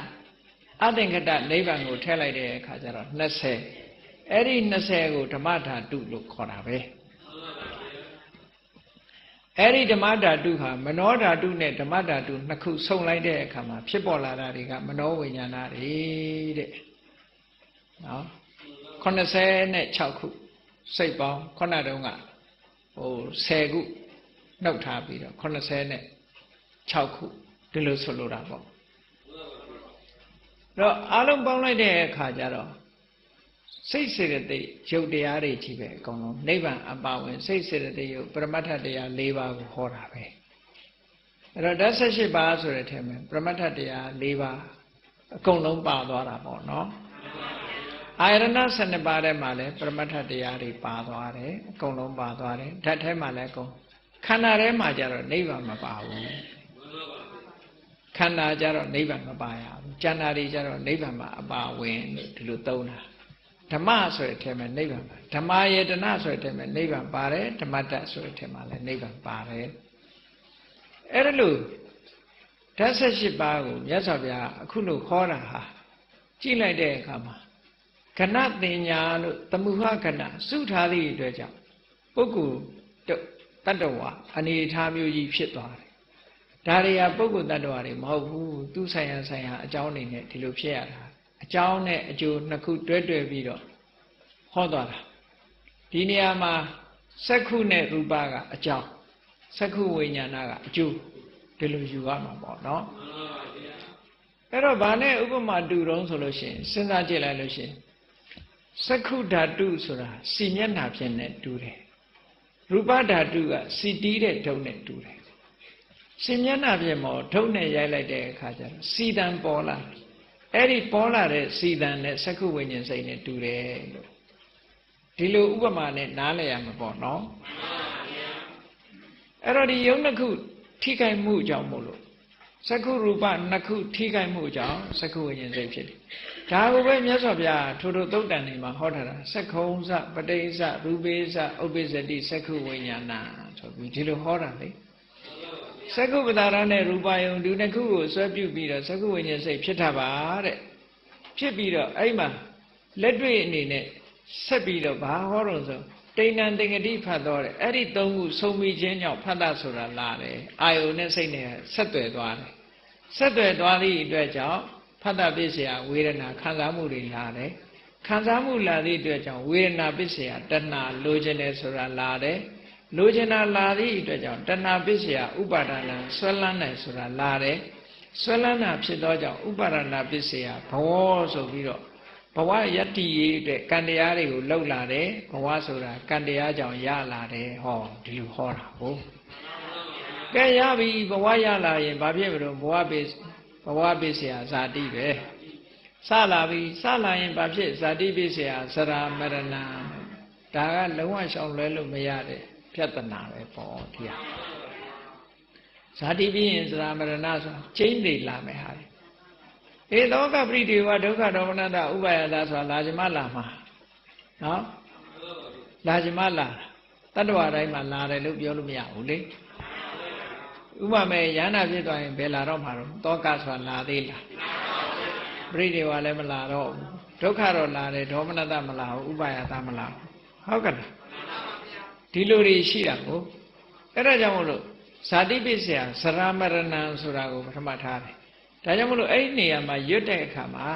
အသင်္ခတ္တနိဗ္ဗာန်ကိုထည့်လိုက်တဲ့အခါကျတော့20အဲ့ဒီ20ကိုဓမ္မဓာတုလို့ခေါ်တာပဲအဲ့ဒီဓမ္မဓာတုဟာမနောဓာတုနဲ့ဓမ္မဓာတုနှစ်ခုစုံလိုက်တဲ့အခါမှာဖြစ်ပေါ်လာတာတွေကမနောဝိညာဏတွေတဲ့နော်86ခုစိတ်ပေါင်းခုနတုန်းက10ခုနှုတ်ထားပြီးတော့86ခုဒီလိုဆိုလိုတာပေါ့တော့အားလုံးပေါင်းလိုက်တဲ့အခါကျတော့စိတ်စေတသိက်ရုပ်တရားတွေကြီးပဲအကုန်လုံးနိဗ္ဗာန်အပါဝင်စိတ်စေတသိက်ရုပ်ပရမတ္ထတရား၄ပါးကိုဟောတာပဲအဲ့တော့ဓာတ်18ပါးဆိုတဲ့ထဲမှာပရမတ္ထတရား၄ပါးအကုန်လုံးပါသွားတာပေါ့နော်အာရဏ12ပါးထဲမှာလည်းပရမတ္ထတရားတွေပါသွားတယ်အကုန်လုံးပါသွားတယ်ဓာတ်ထဲမှာလည်းအကုန်ခန္ဓာထဲမှာကျတော့နိဗ္ဗာန်မပါဘူးခန္ဓာကျတော့နိဗ္ဗာန်မပါရဘူးကျန်တာတွေကျတော့နိဗ္ဗာန်မှာအပါဝင်လို့ဒီလိုသုံးတာဓမ္မဆိုတဲ့ထဲမှာနိဗ္ဗာန်ပါဓမ္မယေတနာဆိုတဲ့ထဲမှာနိဗ္ဗာန်ပါတယ်ဓမ္မတ္တဆိုတဲ့ထဲမှာလည်းနိဗ္ဗာန်ပါတယ်အဲ့ဒါလို့ဓာတ်18ပါးကိုမြတ်စွာဘုရားအခုလိုခေါ်တာဟာကြည့်လိုက်တဲ့အခါမှာခဏတင်ညာလို့သမုဟခဏစုထားသည့်အတွက်ကြောင့်ပုဂ္ဂိုလ်တတ္တဝါအနေထားမျိုးကြီးဖြစ်သွားတယ်ဒါတွေကပုဂ္ဂိုလ်တ attva တွေမဟုတ်ဘူးသူဆိုင်ရာအကြောင်းအနေနဲ့ဒီလိုဖြစ်ရတာအကြောင်းနဲ့အကျိုးနှစ်ခုတွဲပြီးတော့ဟောသွားတာဒီနေရာမှာစက္ခုနဲ့ရူပကအကြောင်းစက္ခုဝိညာဏကအကျိုးဒီလိုယူရမှာပေါ့နော်အဲ့တော့ဗာနဲ့ဥပမာတူတုံးဆိုလို့ရှိရင်စဉ်းစားကြည့်လိုက်လို့ရှိရင်စက္ခုဓာတုဆိုတာစီမျက်နှာဖြင့်နဲ့တူတယ်ရူပဓာတုကစီတီးတဲ့ဒုံနဲ့တူတယ်စီမျက်နှာဖြင့်မောဒုံနဲ့ရိုက်လိုက်တဲ့အခါကျတော့စီတံပေါ်လာအဲ့ဒီပေါ်လာတဲ့စီတံနဲ့စက္ခုဝိညာဉ်စိတ်နဲ့တူတယ်လို့ဒီလိုဥပမာနဲ့နားလည်ရမှာပေါ့နော်အဲ့တော့ဒီယုံနှစ်ခုထိခိုက်မှုကြောင့်မို့လို့စက္ခုရူပနှစ်ခုထိခိုက်မှုကြောင့်စက္ခုဝိညာဉ်စိတ်ဖြစ်တယ်ဒါကိုပဲမြတ်စွာဘုရားထိုသုတ်တန်နေမှာဟောထားတာစက္ခုံစပဋိစ္စရူပိစ္စဥပ္ပစ္စတိစက္ခုဝိညာဏဆိုပြီးဒီလိုဟောတာလေစက္ခုပဒါရနဲ့ရူပယုံဒီနှစ်ခုကိုဆွဲပြုပြီးတော့စက္ခုဝိညာဉ်စိတ်ဖြစ်တာပါတဲ့ဖြစ်ပြီးတော့အဲ့မှာလက်တွေ့အနေနဲ့ဆက်ပြီးတော့ဘာဟောတော့ဆိုတိဏ္ဍသင်္ကတိဖတ်တော့တယ်အဲ့ဒီသုံးခုစုံမိခြင်းကြောင့်ဖတ်တာဆိုတာလာတယ်အာယုန်နဲ့စိတ်နဲ့ဆက်သွယ်သွားတယ်ဆက်သွယ်သွားသည့်အတွက်ကြောင့်ဖတ်တာပစ္စယဝေဒနာခံစားမှုတွေလာတယ်ခံစားမှုလာသည့်အတွက်ကြောင့်ဝေဒနာပစ္စယတဏှာလိုချင်တယ်ဆိုတာလာတယ်လိုချင်တာလာသည့်အတွက်ကြောင့်တဏှာပစ္စယဥပါဒနာဆွဲလန်းတယ်ဆိုတာလာတယ်ဆွဲလန်းတာဖြစ်သောကြောင့်ဥပါဒနာပစ္စယဘဝဆိုပြီးတော့ဘဝယတ္တိရေးအတွက်ကံတရားတွေကိုလှုပ်လာတယ်ဘဝဆိုတာကံတရားကြောင့်ရလာတယ်ဟောဒီလိုဟောတာဟုတ်ကဲရပြီဘဝရလာရင်ဘာဖြစ်မလို့ဘဝပစ္စယဇာတိပဲစလာပြီစလာရင်ဘာဖြစ်ဇာတိပစ္စယသရမရဏဒါကလုံးဝရှောင်လွဲလို့မရတဲ့ပြဿနာပဲပေါ့ဒီဟာဇာတိပြီးရင်သရမရဏဆိုကျိမ့်နေလာမယ်ဟာဧသောကပရိဒေဝဒုက္ခဒေါမနတဥပါယတာဆိုတာလာခြင်းမလာမှာနော်လာခြင်းမလာတတ္တဝါတိုင်းမှာလာတယ်လို့ပြောလို့မရဘူးလေဥပမာယန္တာဖြစ်သွားရင်ဘယ်လာတော့မှာတော့တောကဆိုတာလာသေးလားပရိဒေဝလည်းမလာတော့ဘူးဒုက္ခတော့လာတယ်ဒေါမနတမလာဘူးဥပါယတာမလာဘူးဟုတ်ကဲ့ဒီလိုတွေရှိတာကိုအဲ့ဒါကြောင့်မို့လို့ဇာတိပစ္စယသရမရဏံဆိုတာကိုပထမထားတယ် ဒါကြောင့်မလို့အဲ့ဒီနေရာမှာရွတ်တဲ့အခါမှာ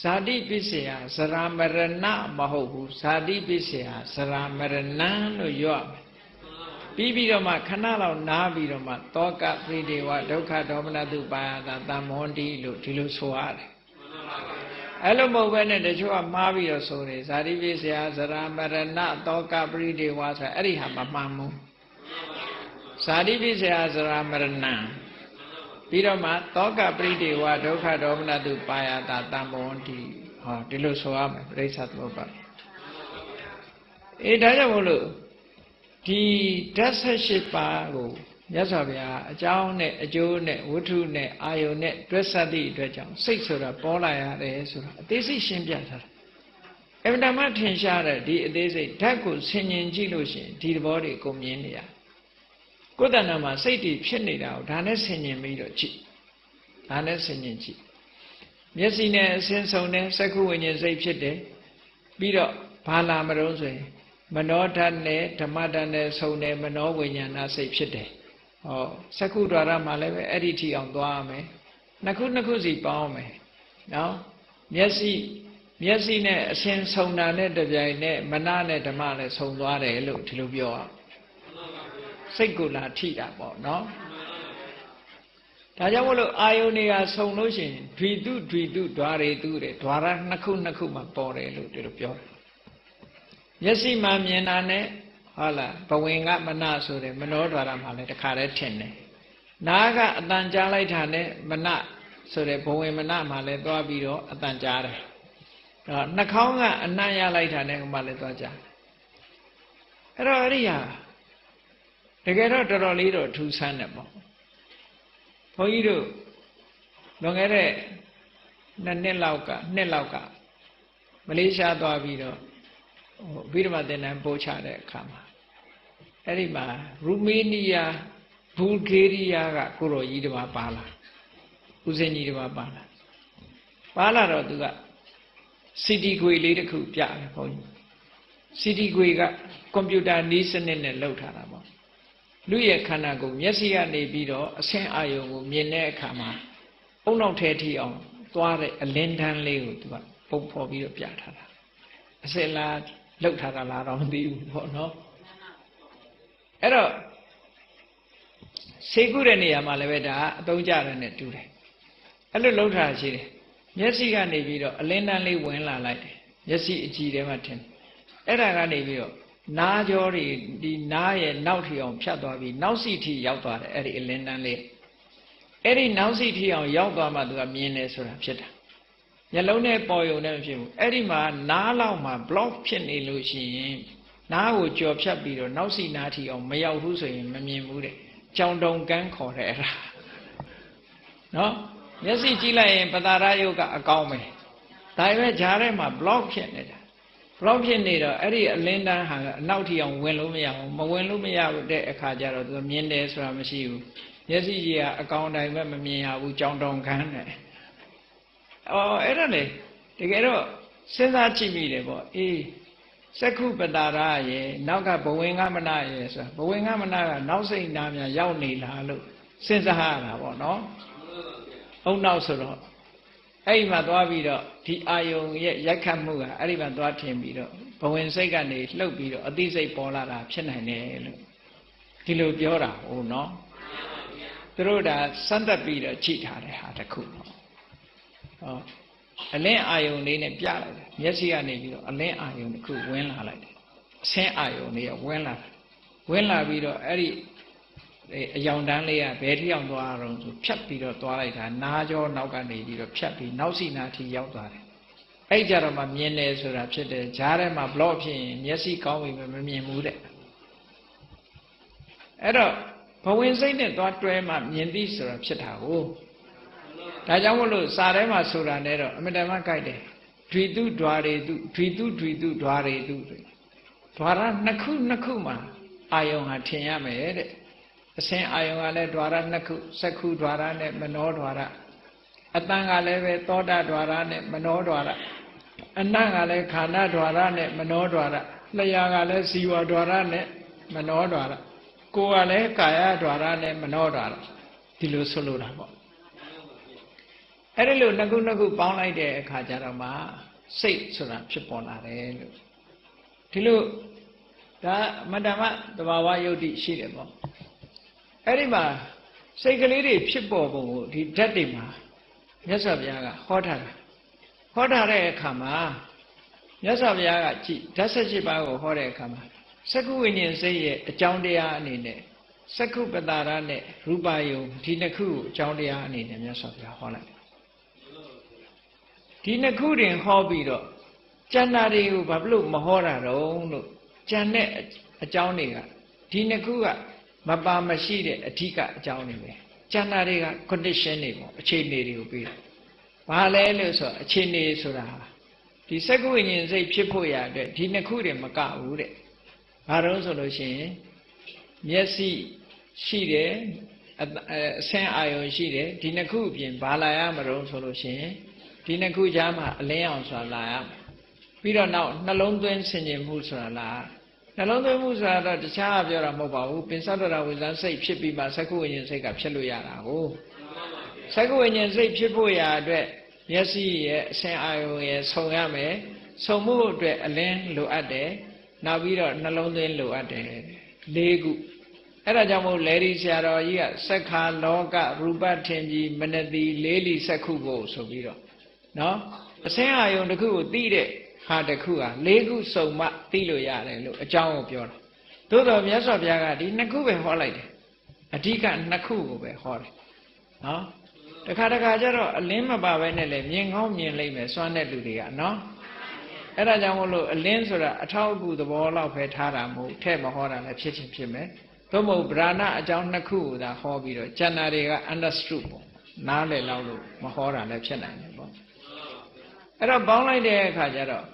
ဇာတိပစ္စယဇရာမရဏမဟုတ်ဘူးဇာတိပစ္စယဇရာမရဏလို့ရွတ်ပြီးတော့မှခဏလောက်နားပြီးတော့မှတောကပရိဒေဝဒုက္ခဒေါမနတုပါယတာတမ္မောတိလို့ဒီလိုဆိုရတယ်အဲ့လိုမဟုတ်ဘဲနဲ့တချို့ကမှားပြီးတော့ဆိုတယ်ဇာတိပစ္စယဇရာမရဏတောကပရိဒေဝဆိုအဲ့ဒီဟာမမှန်ဘူးဇာတိပစ္စယဇရာမရဏပြီးတော့မှတောကပရိဒေဝဒုက္ခဒေါမနတုပါယတာတမ္မောတိဟောဒီလိုဆိုရမယ်ပြိဿသမုပ္ပါဒါကြောင့်မို့လို့ဒီဓာတ်18ပါးကိုမြတ်စွာဘုရားအကြောင်းနဲ့အကျိုးနဲ့ဝတ္ထုနဲ့အာယုန်နဲ့တွဲဆက်သည့်အတွက်ကြောင့်စိတ်ဆိုတာပေါ်လာရတယ်ဆိုတာအသေးစိတ်ရှင်းပြထားတာအမှန်တမ်းထင်ရှားတဲ့ဒီအသေးစိတ်ဓာတ်ကိုဆင်ញင်ကြည့်လို့ရှိရင်ဒီသဘောတွေကိုမြင်နေရကိုယ်တဏ္ဍာမှာစိတ်တည်ဖြစ်နေတာကိုဒါနဲ့ဆင်ញင်ပြီးတော့ကြည့်ဒါနဲ့ဆင်ញင်ကြည့်မျက်စိနဲ့အစင်းဆုံးတဲ့သက္ခုဝိညာဉ်စိတ်ဖြစ်တယ်ပြီးတော့ဘာလာမလို့ဆိုရင်မနောဓာတ်နဲ့ဓမ္မဓာတ်နဲ့ဆုံတဲ့မနောဝိညာဏစိတ်ဖြစ်တယ်ဟောသက္ခုဒွါရမှာလည်းပဲအဲ့ဒီထိအောင်သွားရမယ်နှစ်ခုစီပေါင်းမယ်နော်မျက်စိနဲ့အစင်းဆုံတာနဲ့တပြိုင်နဲ့မနနဲ့ဓမ္မနဲ့ဆုံသွားတယ်လို့ဒီလိုပြောရစိတ်ကိုလာထိတာပေါ့နော်ဒါကြောင့်မလို့အာယုန်တွေကဆုံလို့ရှိရင်ဓွီတုဓွာရီတုတဲ့ဓွာရနှစ်ခုမှပေါ်တယ်လို့ဒီလိုပြောတယ်မျက်စိမှမြင်တာနဲ့ဟုတ်လားဘဝင်ကမနဆိုတယ်မနောဓာရမှာလည်းတခါတည်းထင်တယ်နားကအတန်ကြားလိုက်တာနဲ့မနဆိုတယ်ဘဝင်မနမှာလည်းသွားပြီးတော့အတန်ကြားတယ်နှာခေါင်းကအနံ့ရလိုက်တာနဲ့ဟိုမှာလည်းသွားကြားအဲ့တော့အဲ့ဒီဟာတကယ်တော့တော်တော်လေးတော့ထူးဆန်းတယ်ပေါ့ဘုန်းကြီးတို့လွန်ခဲ့တဲ့နှစ်လောက်ကမလေးရှားသွားပြီးတော့ဗိဓမာသင်တန်းပို့ချတဲ့အခါမှာအဲ့ဒီမှာရူမေးနီးယားဘူလ်ဂေးရီးယားကကိုရောကြီးတပါးပါလာဦးစင်ကြီးတပါးပါလာတော့သူကစီတီခွေလေးတစ်ခုပြတယ်ဘုန်းကြီးစီတီခွေကကွန်ပျူတာနည်းစနစ်နဲ့လုပ်ထားတာပေါ့လူရဲ့ခန္ဓာကိုယ်မျက်စိကနေပြီးတော့အဆင်းအာယုံကိုမြင်တဲ့အခါမှာအုံနောက်ထဲထိအောင်သွားတဲ့အလင်းတန်းလေးကိုသူကပုံဖော်ပြီးတော့ပြထားတာအစလားလောက်ထားတာလားတော့မသိဘူးပေါ့နော်အဲ့တော့ဆေကုတဲ့နေရာမှာလည်းပဲဒါအသုံးကျတယ်နဲ့တူတယ်အဲ့လိုလောက်ထားရှိတယ်မျက်စိကနေပြီးတော့အလင်းတန်းလေးဝင်လာလိုက်တယ်မျက်စိအကြည့်ထဲမှာထင်အဲ့ဒါကနေပြီးတော့နားကြောတွေဒီနားရဲ့နောက်ထီအောင်ဖြတ်သွားပြီးနောက်စီထီရောက်သွားတယ်အဲ့ဒီအလင်းတန်းလေးအဲ့ဒီနောက်စီထီအောင်ရောက်သွားမှသူကမြင်တယ်ဆိုတာဖြစ်တာမျက်လုံးနဲ့ပေါ်ယုံနဲ့မဖြစ်ဘူးအဲ့ဒီမှာနားလောက်မှာ block ဖြစ်နေလို့ရှိရင်နားကိုကြော်ဖြတ်ပြီးတော့နောက်စီနားထီအောင်မရောက်ဘူးဆိုရင်မမြင်ဘူးတဲ့ကြောင်တုံကန်းခေါ်တဲ့အဲ့ဒါနော်မျက်စိကြည့်လိုက်ရင်ပတာရယုတ်ကအကောင်းပဲဒါပေမဲ့ဂျားထဲမှာ block ဖြစ်နေတာblock ဖြစ်နေတော့အဲ့ဒီအလင်းတန်းဟာအနောက်ထီအောင်ဝင်လို့မရဘူးမဝင်လို့မရတဲ့အခါကျတော့သူမြင်တယ်ဆိုတာမရှိဘူးမျက်စိကြီးကအကောင်းတိုင်းပဲမမြင်ရဘူးကြောင်တုံကန်းနဲ့အဲ့ဒါလေတကယ်တော့စဉ်းစားကြည့်မိတယ်ပေါ့အေးစက္ခုပတာရရဲ့နောက်ကဘဝင်ကမနရဲ့ဆိုတာဘဝင်ကမနကနောက်စိတ်နာများရောက်နေလားလို့စဉ်းစားရတာပေါ့နော်အုံနောက်ဆိုတော့အဲ့ဒီမှာသွားပြီးတော့ဒီအာယုံရဲ့ရိုက်ခတ်မှုကအဲ့ဒီမှာသွားထင်ပြီးတော့ဘဝင်စိတ်ကနေလှုပ်ပြီးတော့အသိစိတ်ပေါ်လာတာဖြစ်နိုင်တယ်လို့ဒီလိုပြောတာဟုတ်နော်သူတို့ဒါစမ်းသပ်ပြီးတော့ကြည့်ထားတဲ့ဟာတစ်ခုပေါ့အလင်းအာယုံလေးနဲ့ပြလိုက်တယ်မျက်စိကနေပြီးတော့အလင်းအာယုံတစ်ခုဝင်လာလိုက်တယ်အဆင်းအာယုံလေးကဝင်လာပြီးတော့အဲ့ဒီအယောင်တန်းလေးကဘယ်ထိအောင်သွားအောင်ဆိုဖြတ်ပြီးတော့သွားလိုက်တာနားကြောနောက်ကနေပြီးတော့ဖြတ်ပြီးနောက်စီနာထိရောက်သွားတယ်အဲ့ကြတော့မှမြင်တယ်ဆိုတာဖြစ်တယ်ဂျားထဲမှာ block ဖြစ်ရင်မျက်စိကောင်းပြီမမြင်ဘူးတဲ့အဲ့တော့ဘဝင်စိတ်နဲ့သွားတွဲမှမြင်သည်ဆိုတာဖြစ်တာကိုဒါကြောင့်မလို့စာထဲမှာဆိုတာနဲ့တော့အမြဲတမ်းကြိုက်တယ်ဓွီတုဓွာရီတုဓွီတုဓွာရီတုဓွာရနှစ်ခုမှာအာယုံဟာထင်ရမယ်တဲ့အစင်အာယုံကလည်းဓွာရနှစ်ခုစက္ခုဓွာရနဲ့မနောဓွာရအတန်ကလည်းပဲသောတာဓွာရနဲ့မနောဓွာရအနံ့ကလည်းခန္ဓာဓွာရနဲ့မနောဓွာရလျှာကလည်းဇီဝဓွာရနဲ့မနောဓွာရကိုယ်ကလည်းကာယဓွာရနဲ့မနောဓွာရဒီလိုဆိုလိုတာပေါ့ အဲ့ဒီလိုနှစ်ခုပေါင်းလိုက်တဲ့အခါကျတော့မှစိတ်ဆိုတာဖြစ်ပေါ်လာတယ်လို့ဒီလိုဒါမတ္တမသဘာဝယုတ်တိရှိတယ်ပေါ့အဲ့ဒီမှာစိတ်ကလေးတွေဖြစ်ပေါ်ပုံကိုဒီဓာတ်တွေမှာမြတ်စွာဘုရားကဟောထားတဲ့အခါမှာမြတ်စွာဘုရားကကြည်ဓာတ်18ပါးကိုဟောတဲ့အခါမှာစက္ခုဝိညာဉ်စိတ်ရဲ့အကြောင်းတရားအနေနဲ့စက္ခုပတာရနဲ့ရူပယုံဒီနှစ်ခုကိုအကြောင်းတရားအနေနဲ့မြတ်စွာဘုရားဟောလိုက်ဒီနှစ်ခုတင်ဟောပြီးတော့ကျန်တာတွေကိုဘာဖြစ်လို့မဟောတာတော့လို့ကျန်တဲ့အကြောင်းတွေကဒီနှစ်ခုကမပါမရှိတဲ့အဓိကအကြောင်းတွေပဲကျန်တာတွေက condition တွေပေါ့အခြေအနေတွေကိုပြီးတော့ဘာလဲလို့ဆိုအခြေအနေဆိုတာဒီစက္ခုဝိညာဉ်စိတ်ဖြစ်ဖို့ရအတွက်ဒီနှစ်ခုတွေမကဘူးတဲ့ဘာလို့ဆိုလို့ရှိရင်မျက်စိရှိတယ်အဆင်းအာယုံရှိတယ်ဒီနှစ်ခုအပြင်ဘာလာရမလို့ဆိုလို့ရှိရင်ဒီနှစ်ခုကြားမှာအလင်းအောင်ဆိုတာလာရပြီးတော့နောက်နှလုံးသွင်းဆင်ခြင်မှုဆိုတာလာနှလုံးသွင်းမှုဆိုတာတော့တခြားပြောတာမဟုတ်ပါဘူးပင်စတ္တရဝိဇ္ဇာစိတ်ဖြစ်ပြီးမှစက္ခုဝိညာဉ်စိတ်ကဖြစ်လို့ရတာကိုစက္ခုဝိညာဉ်စိတ်ဖြစ်ဖို့ရာအတွက်မျက်စိရဲ့အဆင်းအာယုံရဲ့ဆုံရမယ်ဆုံမှုအတွက်အလင်းလိုအပ်တယ်နောက်ပြီးတော့နှလုံးသွင်းလိုအပ်တယ်၄ခုအဲ့ဒါကြောင့်မို့လေဒီဆရာတော်ကြီးကစက္ခာလောကရူပထင်ကြီးမနတိလေးလီစက္ခုကိုဆိုပြီးတော့နော်အဆင်းအာယုံတစ်ခုကိုသိတဲ့ဟာတစ်ခုဟာ၄ခုစုံမှသိလို့ရတယ်လို့အကြောင်းကိုပြောတာသို့တော်မြတ်စွာဘုရားကဒီနှစ်ခုပဲဟောလိုက်တယ်အဓိကနှစ်ခုကိုပဲဟောတယ်နော်တခါကျတော့အလင်းမပါဘဲနဲ့လည်းမြင်ကောင်းမြင်လိမ့်မယ်စွမ်းတဲ့လူတွေကနော်အဲ့ဒါကြောင့်မို့လို့အလင်းဆိုတာအထောက်အကူသဘောလောက်ပဲထားတာမဟုတ်ထဲ့မဟောတာလည်းဖြစ်ချင်းဖြစ်မယ်သို့မဟုတ်ဗราဏအကြောင်းနှစ်ခုကိုသာဟောပြီးတော့ကျန်တာတွေက understood ပေါ့နားလည်လောက်လို့မဟောတာလည်းဖြစ်နိုင်တယ်ပေါ့အဲ့တော့ပေါင်းလိုက်တဲ့အခါကျတော့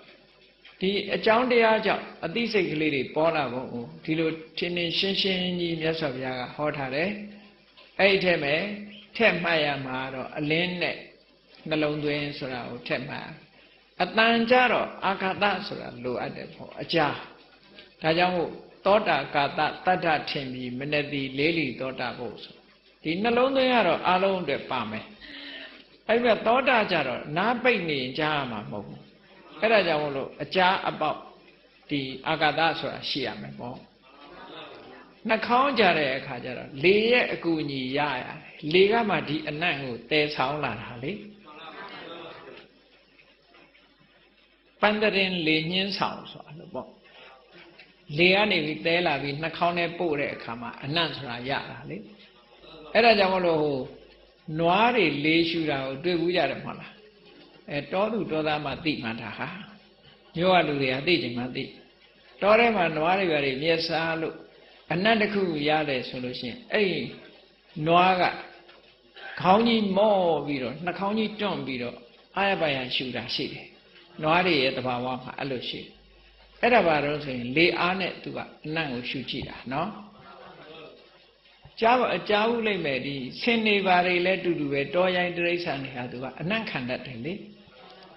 ဒီအကြောင်းတရားကြောင့်အသိစိတ်ကလေးတွေပေါ်လာပုံကိုဒီလိုထင်ထင်ရှင်းရှင်းကြီးမြတ်စွာဘုရားကဟောထားတယ်အဲ့ဒီထဲမှာထက်မှတ်ရမှာတော့အလင်းနဲ့နှလုံးသွင်းဆိုတာကိုထက်မှတ်အတန်ကြတော့အာဃာတဆိုတာလိုအပ်တယ်ပေါ့အကြာဒါကြောင့်မို့သောတာကာတတတ္ထထင်ပြီးမနတိလေးလီသောတာဖို့ဆိုဒီနှလုံးသွင်းရတော့အလုံးအတွက်ပါမယ်အဲ့ဒီသောတာကြတော့နားပိတ်နေကြားရမှာမဟုတ်ဘူးအဲ့ဒါကြောင့်မို့လို့အကြာအပေါက်ဒီအာဃာတဆိုတာရှိရမယ်ပေါ့နှာခေါင်းကြတဲ့အခါကျတော့လေရဲ့အကူအညီရရတယ်လေကမှဒီအနံ့ကိုတည်ဆောင်လာတာလေပန္တရင်လေညင်းဆောင်ဆိုတာလို့ပေါ့လေကနေပြီးတဲလာပြီးနှာခေါင်းထဲပို့တဲ့အခါမှာအနံ့ဆိုတာရတာလေအဲ့ဒါကြောင့်မလို့ဟိုနွားတွေလေးရှူတာကိုတွေ့ဘူးကြတယ်မဟုတ်လားတောသူတောသားမှသိမှန်တာဟာမြို့ကလူတွေကသိချင်မှသိတောထဲမှာနွားတွေပဲမျက်စားလို့အနံ့တစ်ခုရတယ်ဆိုလို့ရှိရင်အဲ့ဒီနွားကခေါင်းကြီးမော့ပြီးတော့နှာခေါင်းကြီးတွန့်ပြီးတော့အာရပါရရှူတာရှိတယ်နွားတွေရဲ့သဘာဝမှာအဲ့လိုရှိတယ်အဲ့ဒါဘာလို့ဆိုရင်လေအားနဲ့သူကအနံ့ကိုရှူကြည့်တာနော်ကြားဘူးလိမ့်မယ်ဒီဆင်းနေပါတွေလဲတူတူပဲတောရိုင်းတိရစ္ဆာန်တွေဟာသူကအနံ့ခံတတ်တယ်လေ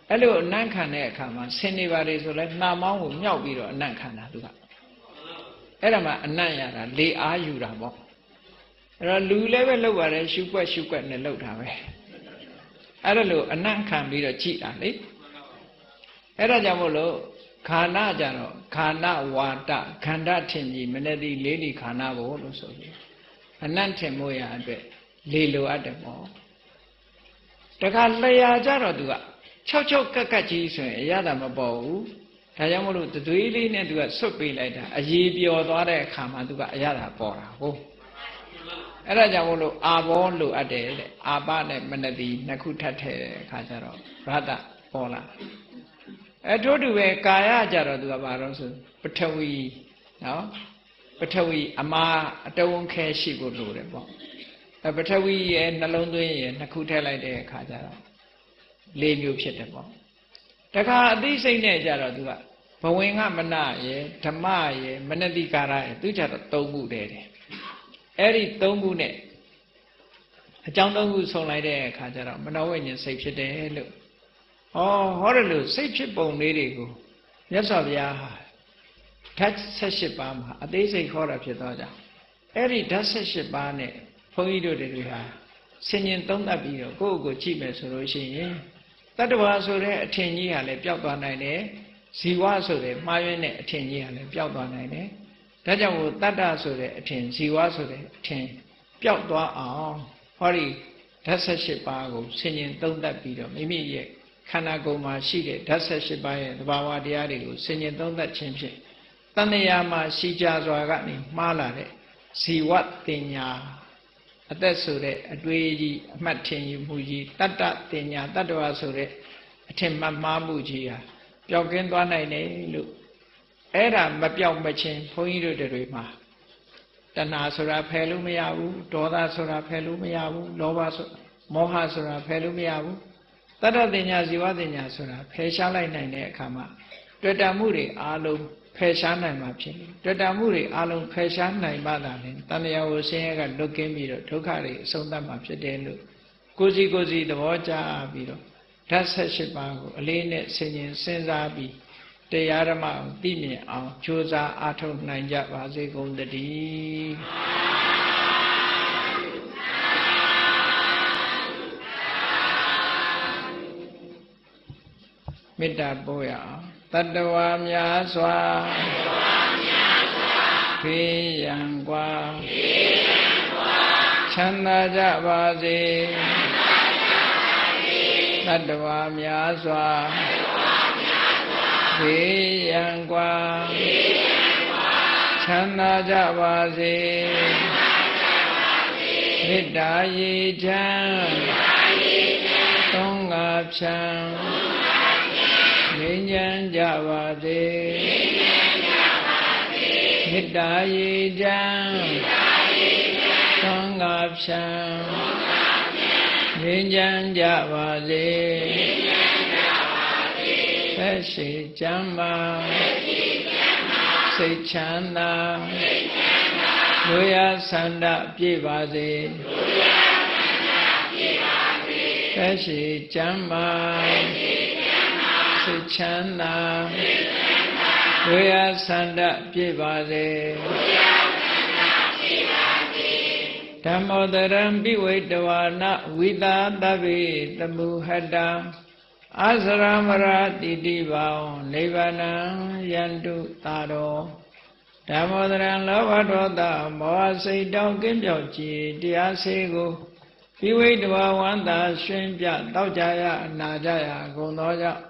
အဲ့လိုအနံ့ခံတဲ့အခါမှာဆင်းနေပါတွေဆိုလဲနှာမောင်းကိုမြောက်ပြီးတော့အနံ့ခံတာသူကအဲ့ဒါမှအနံ့ရတာလေအားယူတာပေါ့အဲ့တော့လူလည်းပဲလောက်ပါတယ်ရှုွက်နဲ့လောက်တာပဲအဲ့ဒါလို့အနံ့ခံပြီးတော့ကြည်တာလေအဲ့ဒါကြောင့်မို့လို့ခန္ဓာကြတော့ခန္ဓာဝါဒခန္ဓာထင်ကြီးမနေ့ဒီလေးဒီခန္ဓာကိုလို့ဆိုပြီးအနံ့ထင်မို့ရအတွက်လေလိုအပ်တယ်ပေါ့တခါလျာကြတော့သူက6ကက်ကြီးဆိုရင်အရသာမပေါ်ဘူးဒါကြောင့်မလို့တသွေးလေးနဲ့သူကဆွတ်ပေးလိုက်တာအရေပျော်သွားတဲ့အခါမှာသူကအရသာပေါ်တာဟုတ်အဲ့ဒါကြောင့်မလို့အာဘောလိုအပ်တယ်တဲ့အာပနဲ့မနတိနှစ်ခုထပ်ထည့်တဲ့အခါကျတော့ရတ္တပေါ်လာထို့တူပဲကာယကြတော့သူကဘာလို့ဆိုပထဝီနော်ပထဝီအမာအတဝန်းခဲရှိဖို့လိုတယ်ပေါ့ပထဝီရဲ့နှလုံးသွင်းရဲ့နှစ်ခုထည့်လိုက်တဲ့အခါကျတော့၄မျိုးဖြစ်တယ်ပေါ့တခါအသိစိတ်နဲ့ကြတော့သူကဘဝင်ကမနရဲ့ဓမ္မရဲ့မနတိကာရရဲ့သူကြတော့၃ခုတည်းတယ်အဲ့ဒီ၃ခုနဲ့အကြောင်း၃ခုဆုံလိုက်တဲ့အခါကျတော့မနောဝိညာဉ်စိတ်ဖြစ်တယ်လို့ဟောတယ်လို့စိတ်ဖြစ်ပုံလေးတွေကိုမြတ်စွာဘုရားဓာတ်18ပါးမှာအသေးစိတ်ခေါ်တာဖြစ်တော့ကြောင့်အဲ့ဒီဓာတ်18ပါးနဲ့ဘုန်းကြီးတို့တွေဟာ ဆင်ញင်သုံးသပ်ပြီးတော့ကိုယ့်ကိုကြည့်မယ်ဆိုလို့ရှိရင်တတ္တဝါဆိုတဲ့အထင်ကြီးကလည်းပျောက်သွားနိုင်တယ်ဇီဝဆိုတဲ့မှားယွင်းတဲ့အထင်ကြီးကလည်းပျောက်သွားနိုင်တယ်ဒါကြောင့်မို့တတ္တဆိုတဲ့အထင်ဇီဝဆိုတဲ့အထင်ပျောက်သွားအောင်ဟောဒီဓာတ်18ပါးကိုဆင်ញင်သုံးသပ်ပြီးတော့မိမိရဲ့ခန္ဓာကိုယ်မှာရှိတဲ့ဓာတ်18ပါးရဲ့သဘာဝတရားတွေကိုဆင်ញင်သုံးသပ်ခြင်းဖြင့်တဏှာမှာရှိကြစွာကနေမှားလာတဲ့ဇီဝတင်ညာအသက်ဆိုတဲ့အတွေ့အကြီးအမှတ်ထင်ယူမှုကြီးတတ္တတင်ညာတတ္တဝါဆိုတဲ့အထင်မှတ်မှားမှုကြီးဟာပျောက်ကင်းသွားနိုင်တယ်လို့အဲ့ဒါမပျောက်မချင်းဘုန်းကြီးတို့တွေမှာတဏှာဆိုတာဖယ်လို့မရဘူးဒေါသဆိုတာဖယ်လို့မရဘူးလောဘဆိုမောဟဆိုတာဖယ်လို့မရဘူးတတ္တတင်ညာဇီဝတင်ညာဆိုတာဖယ်ရှားလိုက်နိုင်တဲ့အခါမှာတွေ့တာမှုတွေအားလုံးဖယ်ရှားနိုင်မှာဖြစ်တယ်တွေ့တာမှုတွေအားလုံးဖယ်ရှားနိုင်မှသာလေတဏှာကိုဆင်းရဲကလွတ်ကင်းပြီးတော့ဒုက္ခတွေအဆုံးသတ်မှာဖြစ်တယ်လို့ကိုယ်စီသဘောကျပြီးတော့ဓာတ်18ပါးကိုအလေးနဲ့ဆင်ញင်စဉ်းစားပြီးတရားဓမ္မကိုသိမြင်အောင်ကြိုးစားအားထုတ်နိုင်ကြပါစေကုန်သတည်းမေတ္တာပို့ရအောင်တတ္တဝါများစွာဖေးရန်กว่าချမ်းသာကြပါစေတတ္တဝါများစွာဖေးရန်กว่าချမ်းသာကြပါစေမေတ္တာရေချမ်းသုံးငါဖြံငြိမ်းချမ်းကြပါစေမေတ္တာရေချမ်းသုံးငါဖြံငြိမ်းချမ်းကြပါစေသက်ရှိချမ်းသာစိတ်ချမ်းသာလူရဆန္ဒပြည့်ပါစေသက်ရှိချမ်းသာစိတ်ချမ်းသာလူရဆန္ဒပြည့်ပါစေဓမ္မောတရံပိဝိတဝါနဝိသာတဗ္ဗေတမုဟတံအာသရမရတိတိဘောင်နိဗ္ဗာနံယန္တုသာရောဓမ္မောတရံလောဘဒေါသမောဟစိတ်တောင်းကင်းပြောက်ကြည်တရားစေကိုပိဝိတဝါဝန္တာရှင်ပြတောက်ကြရအနာကြရဂုံသောကြောင့်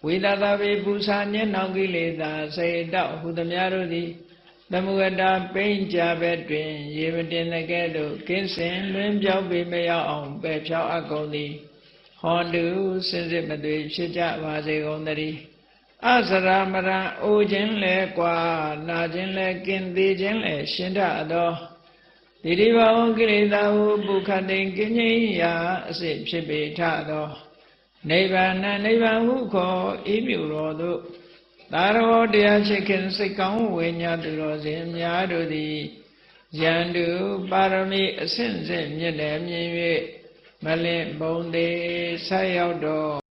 ဝိသတဗေပူဇာညေနောင်ကိလေသာစေတောက်ဟုသမျှတို့သည်သမုဂတာပိဉ္ကြဘက်တွင်ရေမတင်တဲ့ကဲ့သို့ကင်းစင်လွင်ပြောက်ပေမရောက်အောင်ပယ်ဖြောက်အပ်ကုန်သည်ဟောတုစင်စစ်မသွေဖြစ်ကြပါစေကုန်သတည်းအစရမရံအိုခြင်းလဲကွာနာခြင်းလဲကင်းသေးခြင်းလဲရှင်ထသောတိတိဘဝကိလေသာဟုပုခတ်တိကင်းငြိမ်းရာအစစ်ဖြစ်ပေထသောနိဗ္ဗာန်နိဗ္ဗာန်ဟုခေါ်ဤမြူတော်သို့သာရောတရားချစ်ခင်စိတ်ကောင်းဝိညာဉ်သူတော်စင်များတို့သည်ယန္တုပါရမီအစဉ်စဉ်မြင့်တယ်မြင်၍မလင့်ဘုံသေးဆက်ရောက်တော်